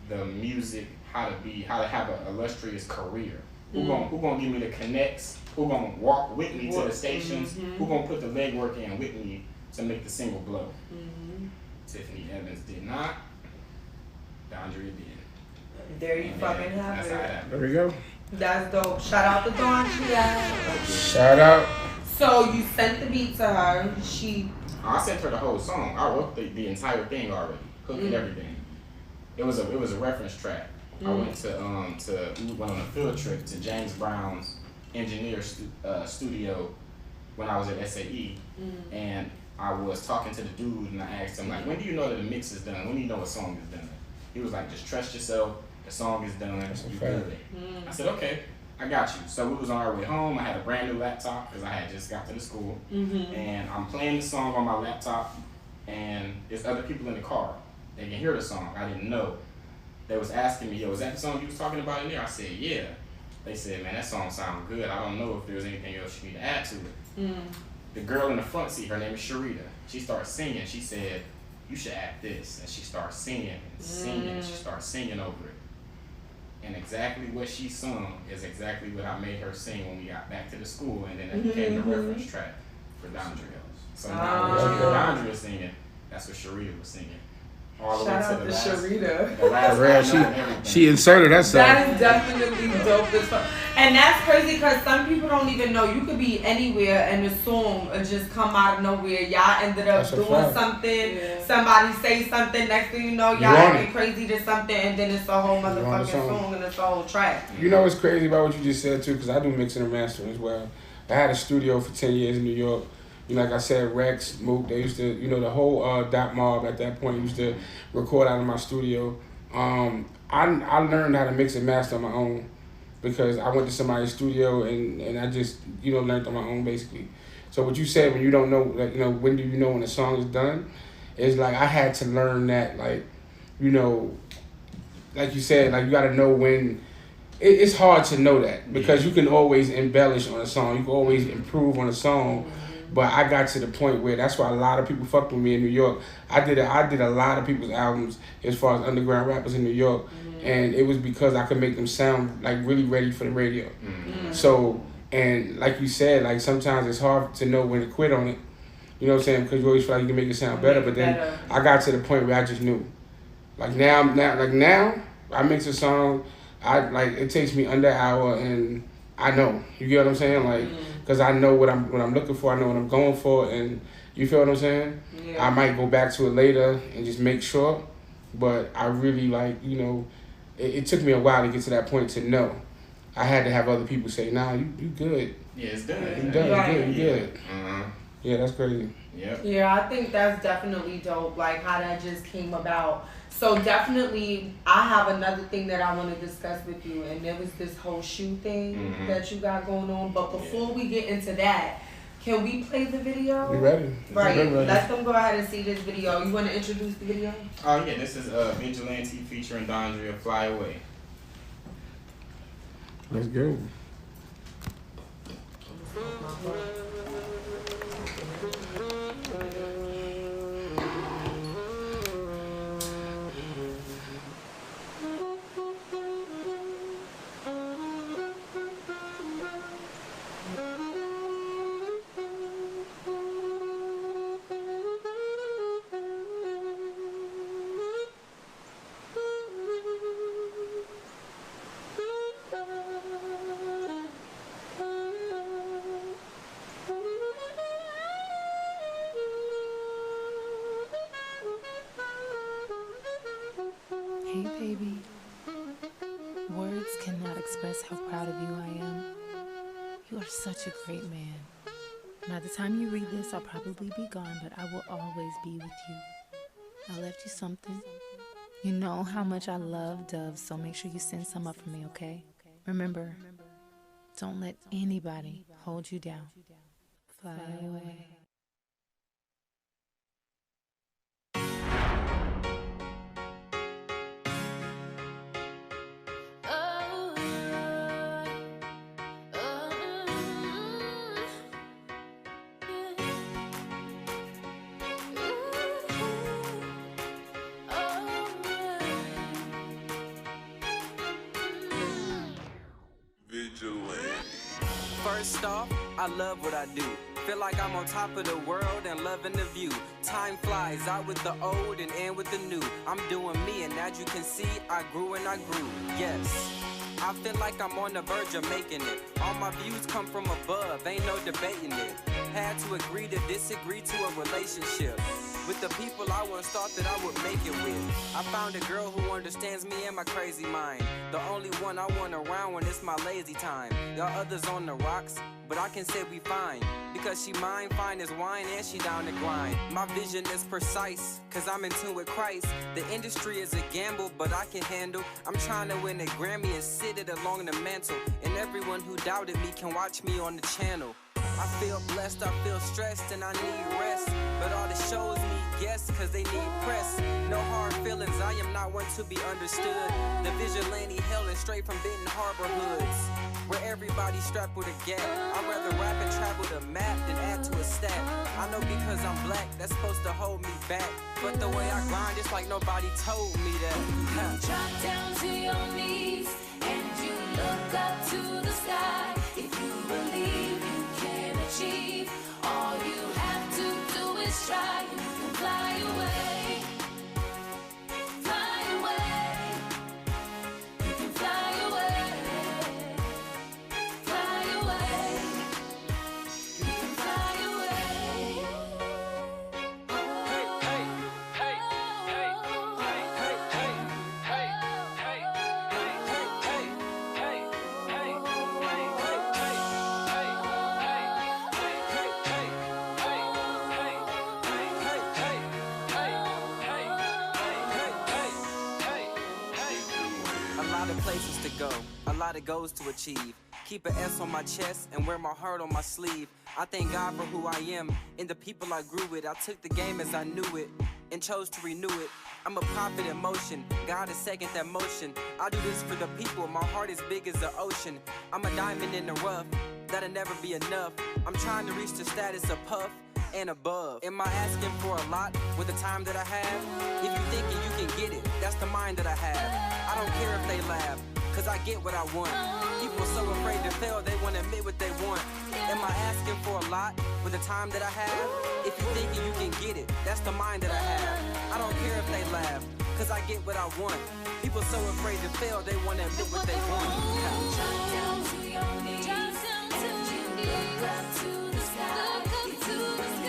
Speaker 3: the music, how to have an illustrious career. Who gonna give me the connects? Who gonna walk with me to the stations? Who gonna put the legwork in with me to make the single blow? Tiffany Evans did not. Dondria did.
Speaker 2: There you fucking have
Speaker 3: That's
Speaker 2: it.
Speaker 3: how it happened.
Speaker 4: There we go.
Speaker 2: That's dope. Shout out to Dondria.
Speaker 4: Shout out.
Speaker 2: So you sent the beat to her.
Speaker 3: I sent her the whole song. I wrote the entire thing already, hooked and everything. It was a reference track. I went we went on a field trip to James Brown's engineer studio when I was at SAE, and I was talking to the dude and I asked him like, when do you know that the mix is done? When do you know a song is done? He was like, just trust yourself. The song is done. You good. I said, okay, I got you. So we was on our way home. I had a brand new laptop because I had just got to the school, and I'm playing the song on my laptop, and there's other people in the car. They can hear the song. I didn't know. They was asking me, yo, is that the song you was talking about in there? I said, yeah. They said, man, that song sounds good. I don't know if there's anything else you need to add to it. The girl in the front seat, her name is Sharita. She started singing. She said, you should add this. And she started singing and singing. And she started singing over it. And exactly what she sung is exactly what I made her sing when we got back to the school. And then it became the reference track for Dondria. So now when you hear Dondria singing, that's what Sharita was singing. All the way
Speaker 2: Shout
Speaker 3: to
Speaker 2: out
Speaker 3: the
Speaker 2: to
Speaker 3: last,
Speaker 2: Sharita.
Speaker 3: the last line,
Speaker 4: She inserted that song.
Speaker 2: That is definitely dope as fuck. And that's crazy because some people don't even know. You could be anywhere and the song will just come out of nowhere. Y'all ended up
Speaker 4: That's a
Speaker 2: doing
Speaker 4: fact.
Speaker 2: something. Somebody say something. Next thing you know, y'all acting crazy to something. And then it's a whole motherfucking song and it's a whole track.
Speaker 4: You know what's crazy about what you just said too? Because I do mixing and mastering as well. I had a studio for 10 years in New York. You know, like I said, Rex, Mook, they used to, you know, the whole Dot Mob at that point used to record out of my studio. I learned how to mix and master on my own because I went to somebody's studio and I just, you know, learned on my own basically. So what you said, when you don't know, like, you know, when do you know when a song is done? It's like I had to learn that, like, you know, like you said, like you got to know when. It's hard to know that because you can always embellish on a song. You can always improve on a song. But I got to the point where that's why a lot of people fucked with me in New York. I did a lot of people's albums as far as underground rappers in New York, and it was because I could make them sound like really ready for the radio. So, and like you said, like sometimes it's hard to know when to quit on it. You know what I'm saying? Because you always feel like you can make it sound better. But then I got to the point where I just knew. Like now, I mix a song. It takes me under an hour and I know. You get what I'm saying? Like, because I know what I'm looking for. I know what I'm going for, and you feel what I'm saying? Yeah. I might go back to it later and just make sure, but I really you know, it took me a while to get to that point to know. I had to have other people say, "Nah, you good.
Speaker 3: Yeah, it's done.
Speaker 4: You done. You good. Yeah, that's crazy.
Speaker 3: Yep.
Speaker 2: Yeah, I think that's definitely dope. Like how that just came about. So definitely, I have another thing that I want to discuss with you, and there was this whole shoe thing that you got going on. But before we get into that, can we play the video?
Speaker 4: We ready?
Speaker 2: Right. Let them go ahead and see this video. You want to introduce the video?
Speaker 3: Oh yeah, this is Vigilante featuring Dondria, Fly Away.
Speaker 4: Let's go.
Speaker 6: Hey baby, words cannot express how proud of you I am. You are such a great man. By the time you read this, I'll probably be gone, but I will always be with you. I left you something. You know how much I love doves, so make sure you send some up for me, okay? Remember, don't let anybody hold you down. Fly away.
Speaker 7: First off, I love what I do. Feel like I'm on top of the world and loving the view. Time flies out with the old and in with the new. I'm doing me, and as you can see, I grew and I grew. Yes, I feel like I'm on the verge of making it. All my views come from above, ain't no debating it. Had to agree to disagree to a relationship with the people I once thought that I would make it with. I found a girl who understands me and my crazy mind. The only one I want around when it's my lazy time. Y'all others on the rocks, but I can say we fine. Because she mine, fine as wine, and she down to grind. My vision is precise, cause I'm in tune with Christ. The industry is a gamble, but I can handle. I'm trying to win a Grammy and sit it along the mantle. And everyone who doubted me can watch me on the channel. I feel blessed, I feel stressed, and I need rest. But all the shows need guests, cause they need press. No hard feelings, I am not one to be understood. The vigilante hailing straight from Benton Harbor hoods, where everybody's strapped with a gap. I'd rather rap and travel the map than add to a stat. I know because I'm black, that's supposed to hold me back. But the way I grind, it's like nobody told me that.
Speaker 8: You drop down to your knees and you look up to the sky. If you believe you can achieve, all you have to do is try. You can fly away, fly away. You can fly away, fly away. You can fly away.
Speaker 7: Hey, hey, hey, hey, hey, hey, hey, hey, hey, hey, hey, hey, a lot of places to go, a lot of goals to achieve. Keep an S on my chest and wear my heart on my sleeve. I thank God for who I am and the people I grew with. I took the game as I knew it and chose to renew it. I'm a prophet in motion, God is second that motion. I do this for the people, my heart is big as the ocean. I'm a diamond in the rough, that'll never be enough. I'm trying to reach the status of Puff and above. Am I asking for a lot with the time that I have? If you thinking you can get it, that's the mind that I have. I don't care if they laugh, cause I get what I want. People so afraid to fail, they wanna admit what they want. Am I asking for a lot with the time that I have? If you thinking you can get it, that's the mind that I have. I don't care if they laugh, cause I get what I want. People so afraid to fail, they wanna admit what they want.
Speaker 8: Drop down to your knees and you look up to the sky. If you believe you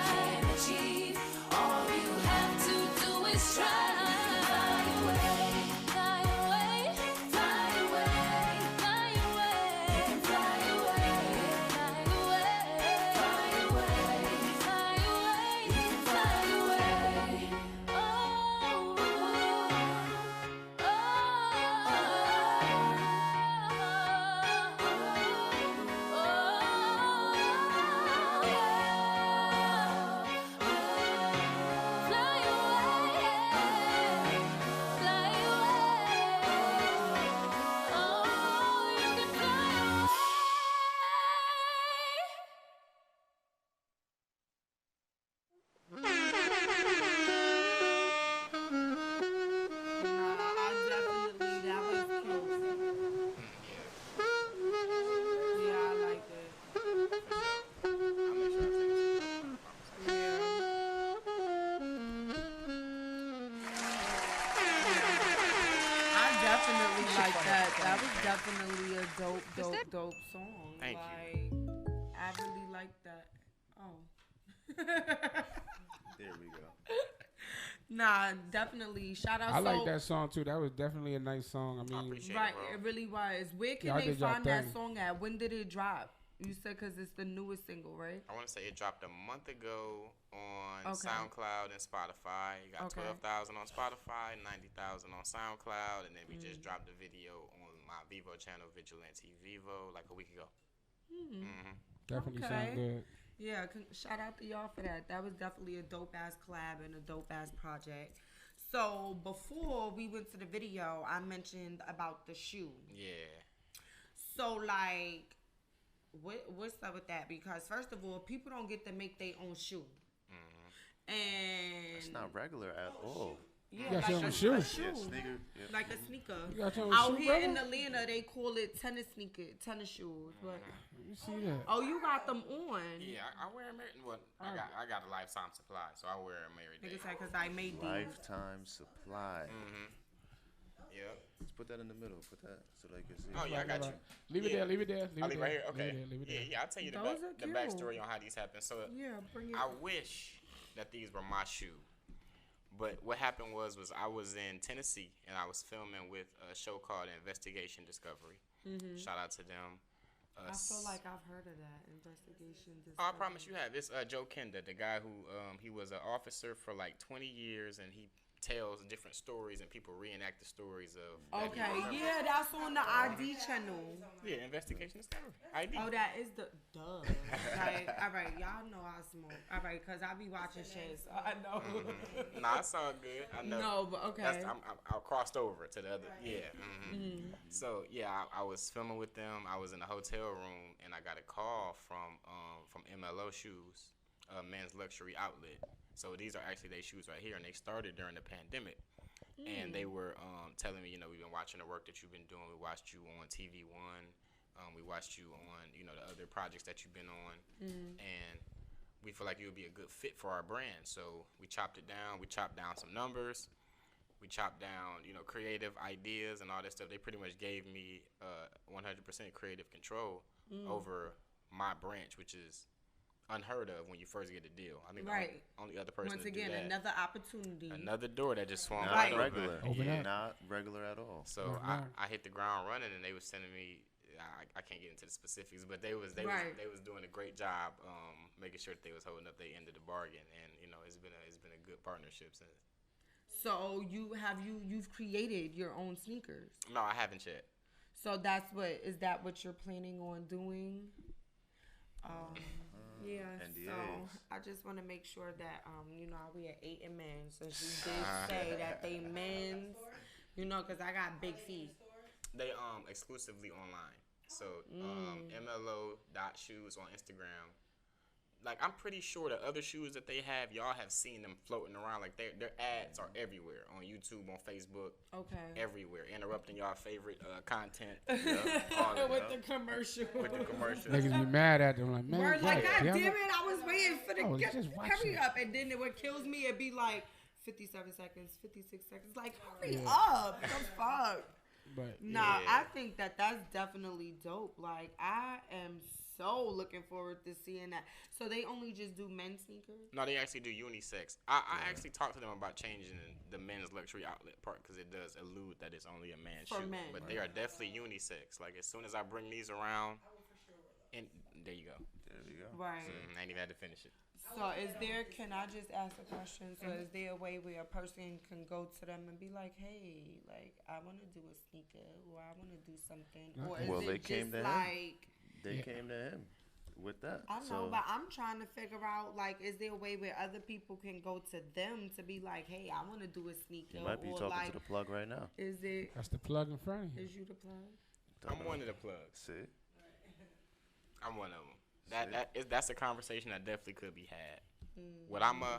Speaker 8: can achieve, all you have to do is try. Fly away, fly away, fly away, fly away. You can fly away, fly away, fly away, fly away. You can fly away. Oh, fly away, fly away. Oh, you can fly away.
Speaker 2: I definitely, that was cute. Yeah, I like it.
Speaker 3: I'll make sure I send it to you.
Speaker 2: I definitely like that. That was definitely a dope song.
Speaker 3: Thank you.
Speaker 2: I really like that. Oh.
Speaker 5: There we go.
Speaker 2: Nah, definitely. Shout out.
Speaker 4: I like that song too. That was definitely a nice song. I mean,
Speaker 3: appreciate
Speaker 2: Right,
Speaker 3: bro.
Speaker 2: it really was. Where can
Speaker 4: Y'all
Speaker 2: they
Speaker 4: did y'all
Speaker 2: find that
Speaker 4: thing.
Speaker 2: song at? When did it drop? You said because it's the newest single, right?
Speaker 3: I want to say it dropped a month ago on
Speaker 2: Okay.
Speaker 3: SoundCloud and Spotify. You got
Speaker 2: Okay.
Speaker 3: 12,000 on Spotify, 90,000 on SoundCloud, and then we just dropped the video on my Vivo channel, Vigilante Vivo, like a week ago.
Speaker 4: definitely
Speaker 2: Okay.
Speaker 4: sound good.
Speaker 2: Yeah, shout out to y'all for that. That was definitely a dope ass collab and a dope ass project. So before we went to the video, I mentioned about the shoe.
Speaker 3: Yeah.
Speaker 2: So like, what's up with that? Because first of all, people don't get to make their own shoe, and
Speaker 5: It's not regular at all.
Speaker 2: Yeah,
Speaker 4: You got
Speaker 2: like
Speaker 4: you on
Speaker 2: a
Speaker 4: a shoe.
Speaker 2: shoe.
Speaker 5: Yeah, sneaker. Yeah.
Speaker 2: Like a sneaker.
Speaker 4: You got you on a
Speaker 2: Out
Speaker 4: shoe,
Speaker 2: here in
Speaker 4: brother?
Speaker 2: Atlanta, they call it tennis shoes. But
Speaker 4: Let me see that.
Speaker 2: oh, you got them on.
Speaker 3: Yeah, I wear them. Well, I got a lifetime supply, so I wear them every day.
Speaker 2: Nigga said, cause I made these.
Speaker 5: Lifetime supply.
Speaker 3: Yep.
Speaker 5: Let's put that in the middle. Put that so they can see.
Speaker 3: Oh yeah, I got you.
Speaker 4: Leave it
Speaker 3: Yeah.
Speaker 4: there. Leave it there. Leave
Speaker 3: I'll
Speaker 4: it
Speaker 3: leave
Speaker 4: there.
Speaker 3: right here. Okay.
Speaker 4: Leave it there.
Speaker 3: Yeah, I'll tell you the,
Speaker 2: Those
Speaker 3: back,
Speaker 2: are
Speaker 3: the
Speaker 2: cute.
Speaker 3: backstory on how these happened. So
Speaker 2: Yeah, bring it.
Speaker 3: I wish that these were my shoe. But what happened was I was in Tennessee and I was filming with a show called Investigation Discovery. Shout out to them.
Speaker 2: I feel like I've heard of that investigation.
Speaker 3: Oh, I promise you have. It's Joe Kenda, the guy who he was an officer for like 20 years, and he tells different stories, and people reenact the stories of.
Speaker 2: Okay, yeah, that's on the ID channel.
Speaker 3: Yeah, Investigation Discovery. ID.
Speaker 2: Oh, that is the duh. Like, all right, y'all know I smoke. All right, cause I be watching shit, so I know.
Speaker 3: Nah, it's all good. I know.
Speaker 2: No, but okay.
Speaker 3: I crossed over to the other. Yeah. So yeah, I was filming with them. I was in a hotel room, and I got a call from MLO Shoes, men's luxury outlet. So these are actually their shoes right here, and they started during the pandemic. And they were telling me, we've been watching the work that you've been doing. We watched you on TV One. We watched you on, the other projects that you've been on. And we feel like you would be a good fit for our brand. So we chopped it down. We chopped down some numbers. We chopped down, creative ideas and all that stuff. They pretty much gave me 100% creative control over my branch, which is unheard of when you first get a deal. I think
Speaker 2: Right.
Speaker 3: the only other person
Speaker 2: Once
Speaker 3: to
Speaker 2: again,
Speaker 3: do that,
Speaker 2: another opportunity.
Speaker 3: another door that just swung
Speaker 5: Not
Speaker 3: right
Speaker 5: regular.
Speaker 3: open.
Speaker 5: Yeah, not regular at all.
Speaker 3: So I hit the ground running, and they was sending me. I can't get into the specifics, but they was doing a great job making sure that they was holding up their end of the bargain, and it's been a good partnership since.
Speaker 2: So you've created your own sneakers.
Speaker 3: No, I haven't yet.
Speaker 2: So is that what you're planning on doing? Yeah.
Speaker 5: NDAs.
Speaker 2: So I just want to make sure that we at 8 and men, since you did say that they men's, because I got big feet.
Speaker 3: They exclusively online. So MLO.shoes on Instagram. Like, I'm pretty sure the other shoes that they have, y'all have seen them floating around. Like, their ads are everywhere, on YouTube, on Facebook.
Speaker 2: Okay.
Speaker 3: Everywhere, interrupting y'all favorite content.
Speaker 2: With the commercial.
Speaker 3: With the commercials.
Speaker 4: Niggas be mad at them like, man.
Speaker 2: Word, like, God
Speaker 4: damn
Speaker 2: damn it, I was waiting for
Speaker 4: I was
Speaker 2: the
Speaker 4: just
Speaker 2: hurry
Speaker 4: watching.
Speaker 2: up. And then what kills me, it'd be like 57 seconds, 56 seconds. Like, hurry up. The fuck?
Speaker 4: But
Speaker 2: Nah, I think that's definitely dope. Like, I am so looking forward to seeing that. So they only just do men's sneakers?
Speaker 3: No, they actually do unisex. I actually talked to them about changing the men's luxury outlet part because it does allude that it's only a man's
Speaker 2: For
Speaker 3: shoe.
Speaker 2: men.
Speaker 3: But they are definitely unisex. Like, as soon as I bring these around, and there you go.
Speaker 5: There you go.
Speaker 2: Right.
Speaker 3: I ain't even had to finish it.
Speaker 2: So can I just ask a question? So is there a way where a person can go to them and be like, hey, like, I want to do a sneaker or I want to do something? Or is
Speaker 5: Well,
Speaker 2: it
Speaker 5: they
Speaker 2: just
Speaker 5: came to him.
Speaker 2: like...
Speaker 5: They came to him with that.
Speaker 2: I know, but I'm trying to figure out, like, is there a way where other people can go to them to be like, hey, I want to do a sneaker?
Speaker 5: You might be
Speaker 2: or
Speaker 5: talking
Speaker 2: like,
Speaker 5: to the plug right now.
Speaker 2: Is it...
Speaker 4: that's the plug in front of you.
Speaker 2: Is you the plug?
Speaker 3: I'm one of the plugs.
Speaker 5: See?
Speaker 3: I'm one of them. That's a conversation that definitely could be had. What I'ma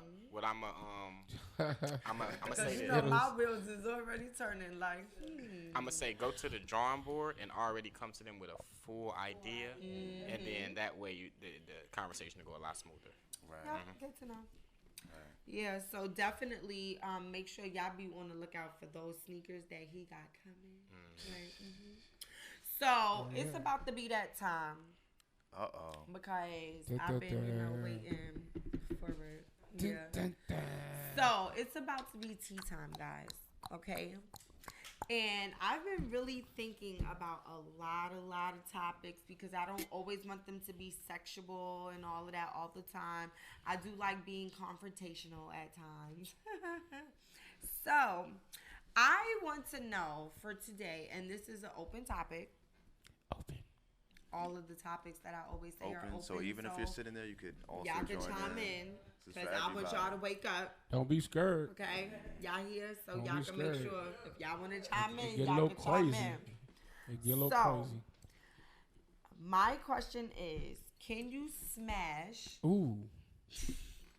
Speaker 3: say
Speaker 2: You
Speaker 3: this.
Speaker 2: know, my wheels is already turning, like,
Speaker 3: I'm gonna say go to the drawing board and already come to them with a full idea, and then that way the conversation will go a lot smoother.
Speaker 5: Right.
Speaker 2: Yeah, good to know. Yeah, so definitely make sure y'all be on the lookout for those sneakers that he got coming. Right. So it's about to be that time because I've been waiting for it. Yeah. So it's about to be tea time, guys. Okay. And I've been really thinking about a lot of topics because I don't always want them to be sexual and all of that all the time. I do like being confrontational at times. So I want to know for today, and this is an open topic.
Speaker 4: Open.
Speaker 2: All of the topics that I always say are open.
Speaker 5: So even if you're sitting there, you could also
Speaker 2: y'all can
Speaker 5: join
Speaker 2: chime in.
Speaker 5: This is
Speaker 2: Because
Speaker 5: for
Speaker 2: I want y'all to wake up.
Speaker 4: Don't be scared.
Speaker 2: Okay, y'all here, so
Speaker 4: Don't
Speaker 2: y'all
Speaker 4: be
Speaker 2: can make
Speaker 4: scared.
Speaker 2: sure if y'all want to chime in,
Speaker 4: Get a
Speaker 2: y'all
Speaker 4: little
Speaker 2: can chime
Speaker 4: crazy.
Speaker 2: in.
Speaker 4: It get a little
Speaker 2: So,
Speaker 4: crazy.
Speaker 2: My question is, can you smash
Speaker 4: Ooh.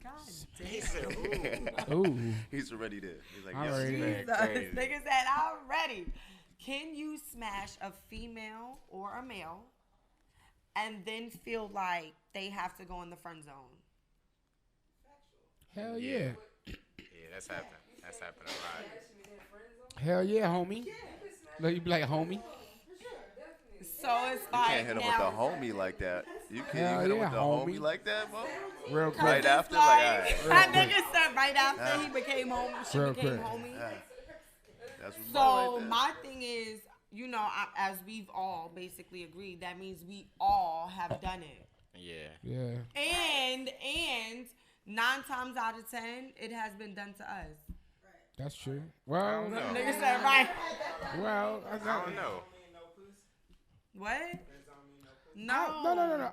Speaker 2: God
Speaker 3: He
Speaker 2: damn.
Speaker 3: said, ooh.
Speaker 4: Ooh.
Speaker 5: He's already there. He's like,
Speaker 4: Already
Speaker 5: yes,
Speaker 4: there.
Speaker 5: man.
Speaker 3: Crazy.
Speaker 2: Nigga said, I'm ready. Can you smash a female or a male and then feel like they have to go in the friend zone?
Speaker 4: Hell yeah.
Speaker 3: Yeah, that's happened. That's happened a lot.
Speaker 4: Hell yeah, homie. Like you be like homie.
Speaker 2: So it's
Speaker 5: You
Speaker 2: like
Speaker 5: can't hit him with
Speaker 2: now,
Speaker 5: the homie like that. You can't
Speaker 4: Hell
Speaker 5: hit him
Speaker 4: yeah,
Speaker 5: with the
Speaker 4: homie.
Speaker 5: homie like that, bro.
Speaker 4: Real quick.
Speaker 5: Right after,
Speaker 2: like,
Speaker 5: like, all right.
Speaker 2: that nigga said right after he became homie, she
Speaker 4: Real
Speaker 2: became
Speaker 4: quick.
Speaker 2: homie.
Speaker 5: That's what's
Speaker 2: So
Speaker 5: right there.
Speaker 2: my thing is, you know, as we've all basically agreed, that means we all have done it.
Speaker 3: Yeah.
Speaker 4: Yeah.
Speaker 2: And 9 times out of 10, it has been done to us.
Speaker 4: That's true. Well,
Speaker 3: No.
Speaker 2: Nigga said right.
Speaker 4: well,
Speaker 3: I don't know.
Speaker 2: What? No.
Speaker 4: No.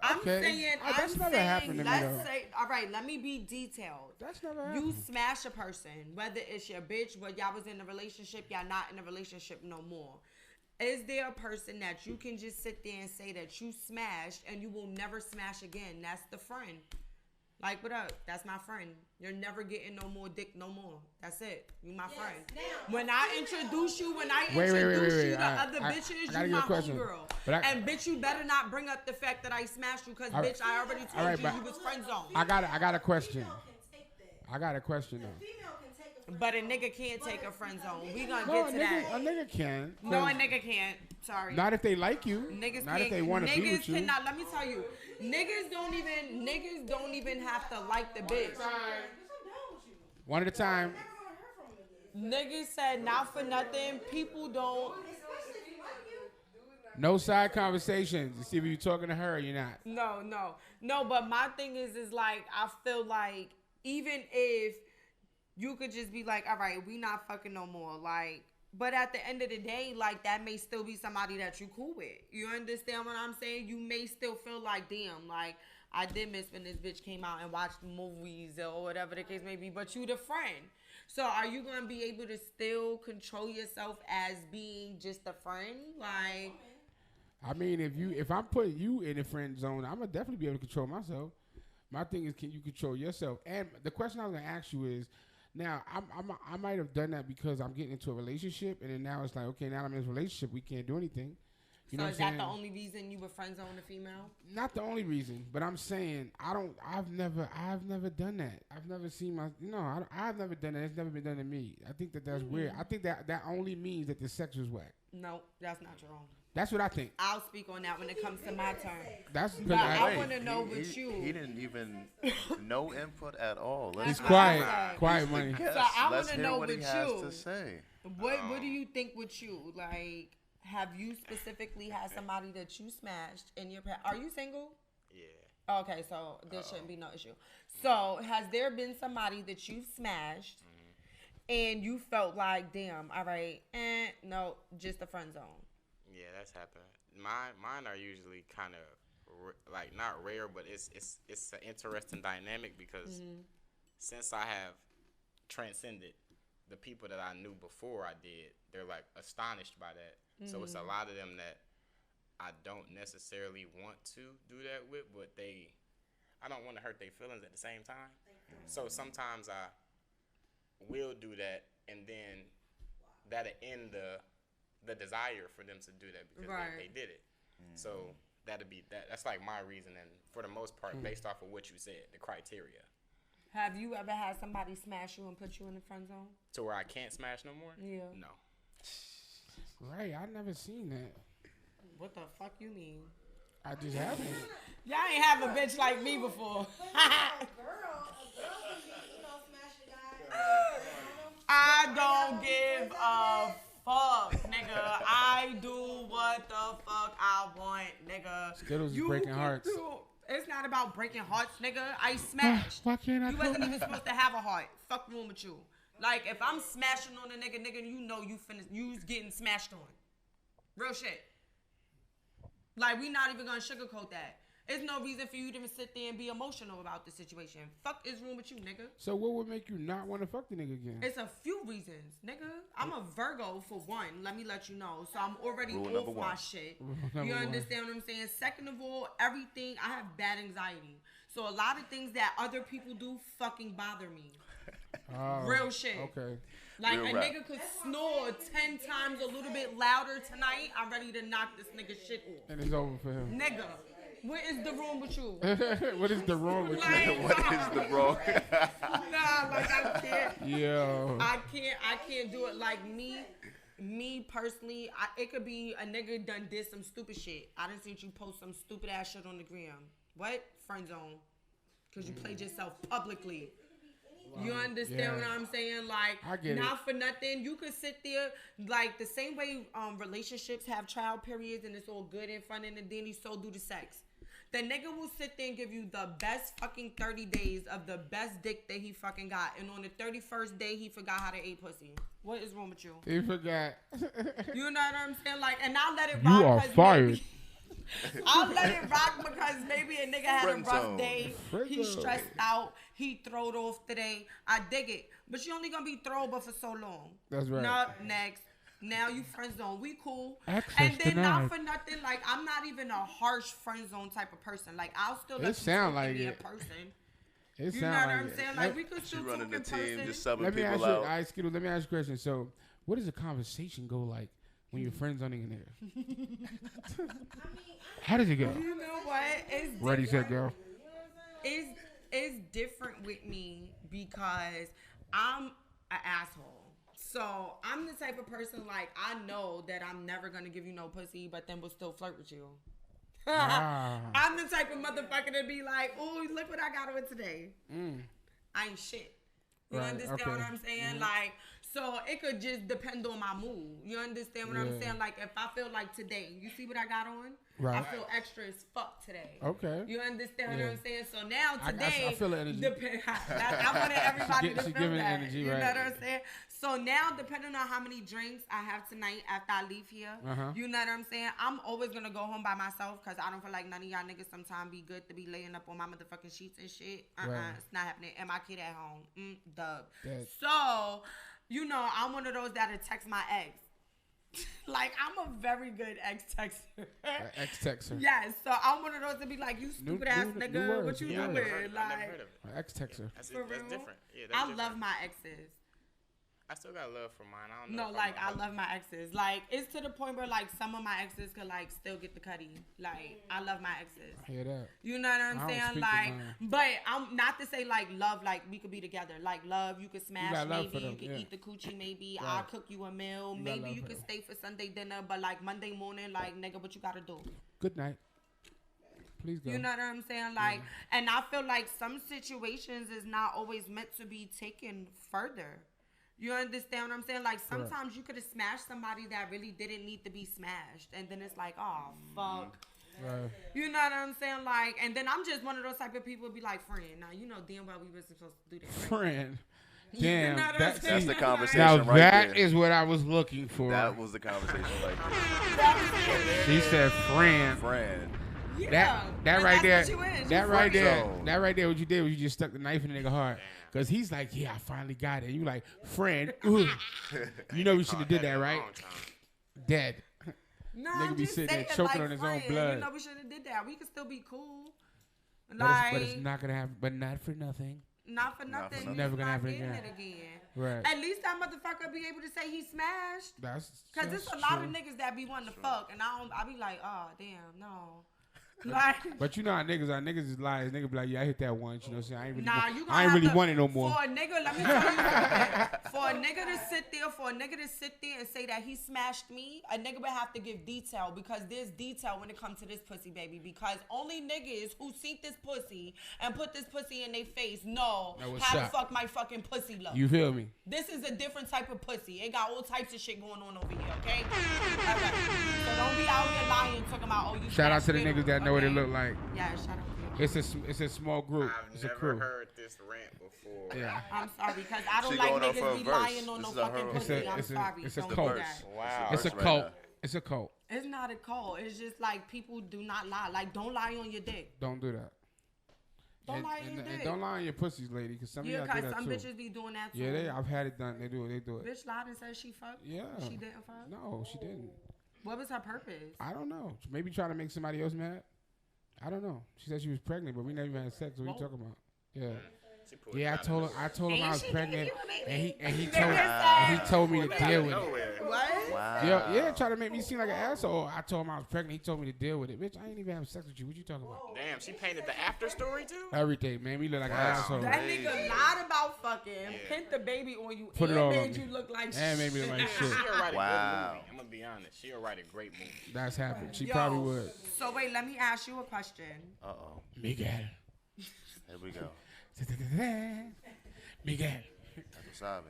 Speaker 2: I'm
Speaker 4: Okay.
Speaker 2: saying,
Speaker 4: That's
Speaker 2: I'm
Speaker 4: never
Speaker 2: saying,
Speaker 4: happened to me,
Speaker 2: let's
Speaker 4: though.
Speaker 2: say, all right, let me be detailed.
Speaker 4: That's never
Speaker 2: You
Speaker 4: happened.
Speaker 2: smash a person, whether it's your bitch, but y'all was in a relationship, y'all not in a relationship no more. Is there a person that you can just sit there and say that you smashed and you will never smash again? That's the friend. Like, what up? That's my friend. You're never getting no more dick no more. That's it. You my friend. When I introduce you,
Speaker 4: Wait.
Speaker 2: you to
Speaker 4: I-
Speaker 2: other
Speaker 4: I-
Speaker 2: bitches,
Speaker 4: I gotta
Speaker 2: you
Speaker 4: get a
Speaker 2: my
Speaker 4: question.
Speaker 2: homegirl.
Speaker 4: But
Speaker 2: And bitch, you better not bring up the fact that I smashed you, because
Speaker 4: All right.
Speaker 2: bitch, I already told
Speaker 4: All right,
Speaker 2: you
Speaker 4: but
Speaker 2: you was friend zone.
Speaker 4: I got a question. I got a question though.
Speaker 2: But a nigga can't take a friend zone. We gonna
Speaker 4: No,
Speaker 2: get
Speaker 4: a
Speaker 2: to
Speaker 4: nigga,
Speaker 2: that.
Speaker 4: a nigga can.
Speaker 2: No, a nigga can't. Sorry.
Speaker 4: Not if they like you.
Speaker 2: Niggas
Speaker 4: Not if
Speaker 2: can't-
Speaker 4: they want to be
Speaker 2: niggas
Speaker 4: with you.
Speaker 2: cannot. Let me tell you, niggas don't even have to like the bitch.
Speaker 4: One at a time.
Speaker 2: Niggas said not for nothing. People don't.
Speaker 4: No side conversations to see if you're talking to her or you're not.
Speaker 2: No. But my thing is like, I feel like even if you could just be like, all right, we not fucking no more, like. But at the end of the day, like, that may still be somebody that you cool with. You understand what I'm saying? You may still feel like, damn, like, I did miss when this bitch came out and watched movies or whatever the case may be, but you the friend. So are you going to be able to still control yourself as being just a friend? Like,
Speaker 4: I mean, if I'm putting you in the friend zone, I'm gonna definitely be able to control myself. My thing is, can you control yourself? And the question I was gonna ask you is, now I might have done that because I'm getting into a relationship, and then now it's like, okay, now I'm in this relationship, we can't do anything. You know
Speaker 2: so
Speaker 4: what
Speaker 2: is
Speaker 4: I'm
Speaker 2: that the
Speaker 4: saying?
Speaker 2: only reason you were friend zone a female?
Speaker 4: Not the only reason, but I'm saying I've never done that. I've never seen I've never done that. It's never been done to me. I think that's weird. I think that only means that the sex was whack.
Speaker 2: No, that's not true.
Speaker 4: That's what I think.
Speaker 2: I'll speak on that when it comes to my turn.
Speaker 4: That's
Speaker 2: But
Speaker 4: because
Speaker 2: I
Speaker 5: Wait,
Speaker 2: want to know
Speaker 5: he-
Speaker 2: what
Speaker 5: he-
Speaker 2: you.
Speaker 5: He didn't even no input at all.
Speaker 4: he's
Speaker 5: Let's
Speaker 4: quiet money.
Speaker 5: Yes,
Speaker 2: So I
Speaker 5: let's
Speaker 2: wanna
Speaker 5: hear
Speaker 2: know
Speaker 5: what he
Speaker 2: with
Speaker 5: has
Speaker 2: you.
Speaker 5: to say.
Speaker 2: What do you think with you? Like, have you specifically had somebody that you smashed in your past? Are you single?
Speaker 3: Yeah.
Speaker 2: Okay, so there shouldn't be no issue. So has there been somebody that you've smashed and you felt like, damn, all right, no, just a friend zone?
Speaker 3: Yeah, that's happened. Mine are usually kind of like not rare, but it's an interesting dynamic because since I have transcended the people that I knew before I did, they're like astonished by that. So it's a lot of them that I don't necessarily want to do that with, but I don't want to hurt their feelings at the same time. So sometimes I will do that, and then that'll end the desire for them to do that because they did it. So that's like my reason, and for the most part, based off of what you said, the criteria.
Speaker 2: Have you ever had somebody smash you and put you in the friend zone?
Speaker 3: To where I can't smash no more?
Speaker 2: Yeah.
Speaker 3: No.
Speaker 4: Right, I never seen that.
Speaker 2: What the fuck you mean?
Speaker 4: I just haven't.
Speaker 2: Y'all ain't have a bitch like me before. I don't give a fuck, nigga. I do what the fuck I want, nigga.
Speaker 4: Skiddlez is breaking hearts.
Speaker 2: It's not about breaking hearts, nigga. I smashed.
Speaker 4: Why can't I
Speaker 2: You wasn't even supposed to have a heart. Fuck wrong with you. Like, if I'm smashing on a nigga, you know you you's getting smashed on. Real shit. Like, we not even gonna sugarcoat that. There's no reason for you to even sit there and be emotional about the situation. Fuck is wrong with you, nigga?
Speaker 4: So what would make you not want to fuck the nigga again?
Speaker 2: It's a few reasons, nigga. I'm a Virgo for one. Let me let you know. So I'm already
Speaker 5: Rule
Speaker 2: off
Speaker 5: number
Speaker 2: my
Speaker 5: one.
Speaker 2: shit.
Speaker 4: number
Speaker 2: You
Speaker 4: one.
Speaker 2: understand what I'm saying? Second of all, everything, I have bad anxiety. So a lot of things that other people do fucking bother me.
Speaker 4: Oh,
Speaker 2: Real shit.
Speaker 4: Okay.
Speaker 2: Like
Speaker 5: Real
Speaker 2: a
Speaker 5: rap.
Speaker 2: nigga could snore 10 times a little bit louder tonight. I'm ready to knock this nigga shit off.
Speaker 4: And it's over for him.
Speaker 2: Nigga, what is the wrong with you?
Speaker 4: What is the wrong with you?
Speaker 2: Like,
Speaker 5: What is the wrong?
Speaker 2: Nah, like I can't.
Speaker 4: Yo.
Speaker 2: I can't do it. Like me personally, it could be a nigga did some stupid shit. I done seen you post some stupid ass shit on the gram. What? Friend zone. Cause you played yourself publicly. You understand what I'm saying? Like,
Speaker 4: I get
Speaker 2: not for nothing. You could sit there, like, the same way relationships have trial periods and it's all good and fun and dandy, so do the sex. The nigga will sit there and give you the best fucking 30 days of the best dick that he fucking got. And on the 31st day, he forgot how to eat pussy. What is wrong with you?
Speaker 4: He forgot.
Speaker 2: You know what I'm saying? Like, and I'll let it
Speaker 4: You
Speaker 2: rock.
Speaker 4: are
Speaker 2: 'cause
Speaker 4: fired.
Speaker 2: maybe- I'll let it rock because maybe a nigga had a
Speaker 5: Friend
Speaker 2: rough
Speaker 5: zone.
Speaker 2: day.
Speaker 4: Friend
Speaker 2: He's
Speaker 4: zone.
Speaker 2: stressed out. He throwed off today. I dig it. But you only gonna be throwable for so long.
Speaker 4: That's right.
Speaker 2: Not next. Now you friend zone. We cool.
Speaker 4: Access
Speaker 2: and then
Speaker 4: denied.
Speaker 2: not for nothing, like I'm not even a harsh friend zone type of person. Like I'll still
Speaker 4: It
Speaker 2: let you
Speaker 4: sound
Speaker 2: talk to
Speaker 4: like
Speaker 2: me in
Speaker 4: it.
Speaker 2: person.
Speaker 4: It
Speaker 2: You know
Speaker 4: sound
Speaker 2: what
Speaker 4: like
Speaker 2: I'm
Speaker 4: it.
Speaker 2: saying? Like we could still
Speaker 5: She
Speaker 2: talk
Speaker 5: running the
Speaker 2: in
Speaker 5: team,
Speaker 2: person.
Speaker 5: just subbing
Speaker 4: Let me ask
Speaker 5: people
Speaker 4: you,
Speaker 5: out.
Speaker 4: all right, Skiddle, let me ask you a question. So, what does the conversation go like when your friends on in there? How does it go?
Speaker 2: You know what? It's
Speaker 4: Ready,
Speaker 2: different.
Speaker 4: set, go.
Speaker 2: It's different with me because I'm an asshole. So I'm the type of person like I know that I'm never gonna give you no pussy, but then we'll still flirt with you.
Speaker 4: Ah.
Speaker 2: I'm the type of motherfucker to be like, "Oh, look what I got on today." I ain't shit. You
Speaker 4: Right,
Speaker 2: understand
Speaker 4: okay.
Speaker 2: what I'm saying? Like, so it could just depend on my mood. You understand what I'm
Speaker 4: Yeah.
Speaker 2: saying? Like, if I feel like today, you see what I got on?
Speaker 4: Right.
Speaker 2: I feel extra as fuck today.
Speaker 4: Okay.
Speaker 2: You understand
Speaker 4: Yeah.
Speaker 2: what I'm saying? So now
Speaker 4: I
Speaker 2: today,
Speaker 4: feel the energy.
Speaker 2: I wanted everybody to
Speaker 4: She
Speaker 2: feel
Speaker 4: giving
Speaker 2: that.
Speaker 4: energy,
Speaker 2: you
Speaker 4: right.
Speaker 2: know what I'm saying? So now, depending on how many drinks I have tonight after I leave here, you know what I'm saying? I'm always gonna go home by myself because I don't feel like none of y'all niggas sometimes be good to be laying up on my motherfucking sheets and shit.
Speaker 4: Right.
Speaker 2: It's not happening. And my kid at home, dub.
Speaker 4: That-
Speaker 2: So, you know, I'm one of those that'll text my ex. Like, I'm a very good ex-texter.
Speaker 4: Ex-texter.
Speaker 2: Yes, so I'm one of those to be like, you stupid ass
Speaker 4: new
Speaker 2: nigga,
Speaker 4: words,
Speaker 2: what you
Speaker 4: new
Speaker 3: Yeah, I
Speaker 2: doing?
Speaker 3: never heard of it. I never
Speaker 2: Like,
Speaker 3: heard of it.
Speaker 4: Ex-texter.
Speaker 3: That's
Speaker 2: For real?
Speaker 3: different. Yeah, that's
Speaker 2: I
Speaker 3: different.
Speaker 2: love my exes.
Speaker 3: I still got love for mine. I don't know.
Speaker 2: No,
Speaker 3: if
Speaker 2: like
Speaker 3: I'm
Speaker 2: I love my exes. Like it's to the point where like some of my exes could like still get the cutty. Like I love my exes.
Speaker 4: I hear that.
Speaker 2: You know what
Speaker 4: I
Speaker 2: I'm
Speaker 4: don't
Speaker 2: saying?
Speaker 4: speak to
Speaker 2: Like,
Speaker 4: mine.
Speaker 2: but I'm not to say like love, like we could be together. Like love, you could smash
Speaker 4: got love
Speaker 2: maybe,
Speaker 4: for them,
Speaker 2: you could
Speaker 4: yeah.
Speaker 2: eat the coochie maybe.
Speaker 4: Right.
Speaker 2: I'll cook you a meal.
Speaker 4: You got
Speaker 2: Maybe
Speaker 4: love
Speaker 2: you
Speaker 4: for
Speaker 2: could
Speaker 4: them.
Speaker 2: stay for Sunday dinner, but like Monday morning, like nigga, what you gotta do?
Speaker 4: Good night. Please go.
Speaker 2: You know what I'm saying? Like, and I feel like some situations is not always meant to be taken further. You understand what I'm saying? Like, sometimes you could have smashed somebody that really didn't need to be smashed. And then it's like, oh, fuck.
Speaker 4: Right.
Speaker 2: You know what I'm saying? Like, and then I'm just one of those type of people who be like, friend, now, you know damn well we wasn't supposed to do that. Right?
Speaker 4: Friend.
Speaker 2: You
Speaker 4: Damn.
Speaker 2: know what I'm
Speaker 4: That's
Speaker 2: saying?
Speaker 5: the
Speaker 2: Like,
Speaker 5: conversation.
Speaker 4: now
Speaker 5: right
Speaker 4: that
Speaker 5: there.
Speaker 4: is what I was looking for.
Speaker 5: That was the conversation right there.
Speaker 2: that
Speaker 4: She said friend.
Speaker 5: Friend.
Speaker 2: was, yeah.
Speaker 4: That
Speaker 2: And
Speaker 4: right there,
Speaker 2: that's what you is.
Speaker 4: that
Speaker 2: You
Speaker 4: right
Speaker 2: friend.
Speaker 4: there,
Speaker 5: zone.
Speaker 4: that right there, what you did was you just stuck the knife in the nigga heart. Cause he's like, yeah, I finally got it. And you like, friend, ugh. You know we should have did that, right? Dead.
Speaker 2: No,
Speaker 4: Nigga
Speaker 2: I'm
Speaker 4: be
Speaker 2: just
Speaker 4: sitting there
Speaker 2: saying,
Speaker 4: choking
Speaker 2: like,
Speaker 4: on his own
Speaker 2: friend,
Speaker 4: blood.
Speaker 2: You know, we should have did that. We could still be cool.
Speaker 4: But it's not gonna happen. But not for nothing.
Speaker 2: Not for
Speaker 5: Not for
Speaker 2: nothing.
Speaker 5: nothing.
Speaker 4: Never gonna
Speaker 2: not
Speaker 4: happen
Speaker 2: getting
Speaker 4: again.
Speaker 2: it again.
Speaker 4: Right.
Speaker 2: At least that motherfucker be able to say he smashed.
Speaker 4: That's
Speaker 2: Cause there's a lot of niggas that be wanting to fuck, and I be like, oh damn, no. Like,
Speaker 4: But you know how niggas are. Niggas is liars. Niggas be like, yeah, I hit that once. You know what I'm saying? I ain't really,
Speaker 2: nah, you gonna
Speaker 4: I ain't
Speaker 2: have
Speaker 4: really
Speaker 2: to,
Speaker 4: want it no more.
Speaker 2: For a nigga, let me tell you something. For a nigga to sit there and say that he smashed me, a nigga would have to give detail because there's detail when it comes to this pussy, baby. Because only niggas who see this pussy and put this pussy in their face know
Speaker 4: what's
Speaker 2: how
Speaker 4: up.
Speaker 2: to fuck my fucking pussy look.
Speaker 4: You feel me?
Speaker 2: This is a different type of pussy. It got all types of shit going on over here, okay? All right. So don't be out here lying, talking about, oh, you
Speaker 4: Shout out to the
Speaker 2: smashed
Speaker 4: niggas that know what it
Speaker 2: okay?
Speaker 4: look like.
Speaker 2: Yeah, shout out to you.
Speaker 4: It's a small group.
Speaker 3: I've
Speaker 4: It's a
Speaker 3: never
Speaker 4: crew.
Speaker 3: heard this rant before.
Speaker 4: Yeah.
Speaker 2: I'm sorry, because I don't
Speaker 5: She
Speaker 2: like
Speaker 5: going up for
Speaker 2: niggas
Speaker 5: a
Speaker 2: be
Speaker 5: verse.
Speaker 2: lying on
Speaker 5: This
Speaker 2: no
Speaker 5: is a
Speaker 2: fucking
Speaker 5: her-
Speaker 2: pussy.
Speaker 4: It's a-
Speaker 2: I'm
Speaker 4: it's a-
Speaker 2: sorry.
Speaker 4: it's a
Speaker 2: Don't
Speaker 4: cult.
Speaker 2: do that.
Speaker 3: Wow.
Speaker 4: It's a
Speaker 5: Verse right
Speaker 4: cult.
Speaker 5: now.
Speaker 4: It's a cult.
Speaker 2: It's not a cult. It's just like people do not lie. Like, don't lie on your dick.
Speaker 4: Don't do that.
Speaker 2: Don't lie on your
Speaker 4: and
Speaker 2: dick.
Speaker 4: don't lie on your pussies, lady, because some
Speaker 2: Yeah,
Speaker 4: of y'all do
Speaker 2: because
Speaker 4: that
Speaker 2: some
Speaker 4: too.
Speaker 2: bitches be doing that too.
Speaker 4: Yeah, I've had it done. They do it.
Speaker 2: Bitch lied and said she fucked.
Speaker 4: Yeah.
Speaker 2: She didn't fuck.
Speaker 4: No, she didn't.
Speaker 2: What was her purpose?
Speaker 4: I don't know. Maybe trying to make somebody else mad. I don't know. She said she was pregnant, but we never even had sex. What are you talking about? Yeah.
Speaker 3: Yeah,
Speaker 4: I told him I was pregnant, and he
Speaker 2: Wow.
Speaker 4: told me to deal with it.
Speaker 2: What?
Speaker 5: Wow.
Speaker 4: Yeah, trying to make me seem like an asshole. I told him I was pregnant. He told me to deal with it. Bitch, I ain't even having sex with you. What you talking about?
Speaker 3: Damn, she painted the after story too?
Speaker 4: Everything, man. We look like an asshole.
Speaker 2: That nigga lied about fucking, pint the baby on you,
Speaker 4: Put it
Speaker 2: and
Speaker 4: all
Speaker 2: made
Speaker 4: on me.
Speaker 2: you look like
Speaker 4: And made me look like shit.
Speaker 3: She'll write a
Speaker 5: Wow.
Speaker 3: good movie. I'm gonna be honest. She'll write a great movie.
Speaker 4: That's happened. She
Speaker 2: Yo,
Speaker 4: probably would.
Speaker 2: So wait, let me ask you a question.
Speaker 5: Uh-oh.
Speaker 4: Miguel.
Speaker 5: Here we go.
Speaker 4: Miguel.
Speaker 5: That's wasabi.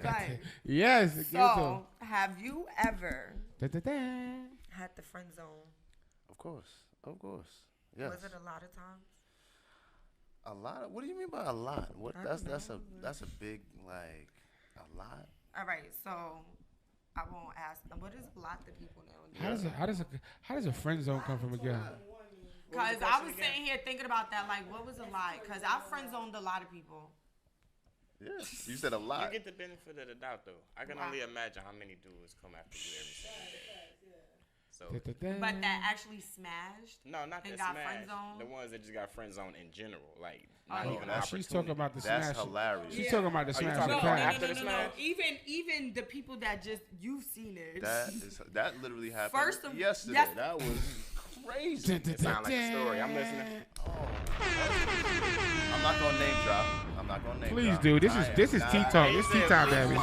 Speaker 5: Yeah.
Speaker 2: Right.
Speaker 4: Yes. give it to him.
Speaker 2: So, have you ever
Speaker 4: Da-da-da.
Speaker 2: had the friend zone?
Speaker 5: Of course. Of course. Yes.
Speaker 2: Was it a lot of times?
Speaker 5: A lot of, what do you mean by a lot? What
Speaker 2: I
Speaker 5: that's
Speaker 2: don't
Speaker 5: that's a big, like, a lot.
Speaker 2: All right, so I won't ask. What is a lot to people now?
Speaker 4: How does a friend zone come from Miguel?
Speaker 2: Because I was sitting here thinking about that, like, what was a lot? Because I friend zoned a lot of people.
Speaker 5: Yeah. You said a
Speaker 3: You
Speaker 5: lot.
Speaker 3: get the benefit of the doubt though. I can only imagine how many dudes come after you every single day. So
Speaker 4: Da-da-da.
Speaker 2: But that actually smashed.
Speaker 3: no, not
Speaker 2: And
Speaker 3: that
Speaker 2: got
Speaker 3: smash.
Speaker 2: friend zoned?
Speaker 3: The ones that just got friend zone in general, like not
Speaker 2: Oh,
Speaker 3: even an
Speaker 5: that's-
Speaker 4: She's
Speaker 3: opportunity.
Speaker 4: talking about the
Speaker 5: That's
Speaker 4: smash.
Speaker 5: hilarious.
Speaker 4: She's talking about the
Speaker 3: Are you
Speaker 4: smash.
Speaker 3: talking
Speaker 4: the
Speaker 3: about
Speaker 4: crack.
Speaker 3: after the smash?
Speaker 2: Even the people that just you've seen it.
Speaker 5: That literally happened
Speaker 2: First of-
Speaker 5: yesterday.
Speaker 2: yes.
Speaker 5: That was crazy.
Speaker 3: It sounds like a story. I'm listening.
Speaker 5: I'm not gonna name drop. I'm not gonna name
Speaker 4: Please
Speaker 5: drop.
Speaker 4: do. This
Speaker 5: I
Speaker 4: is
Speaker 5: am
Speaker 4: tea
Speaker 5: not-
Speaker 4: talk. This tea time, baby.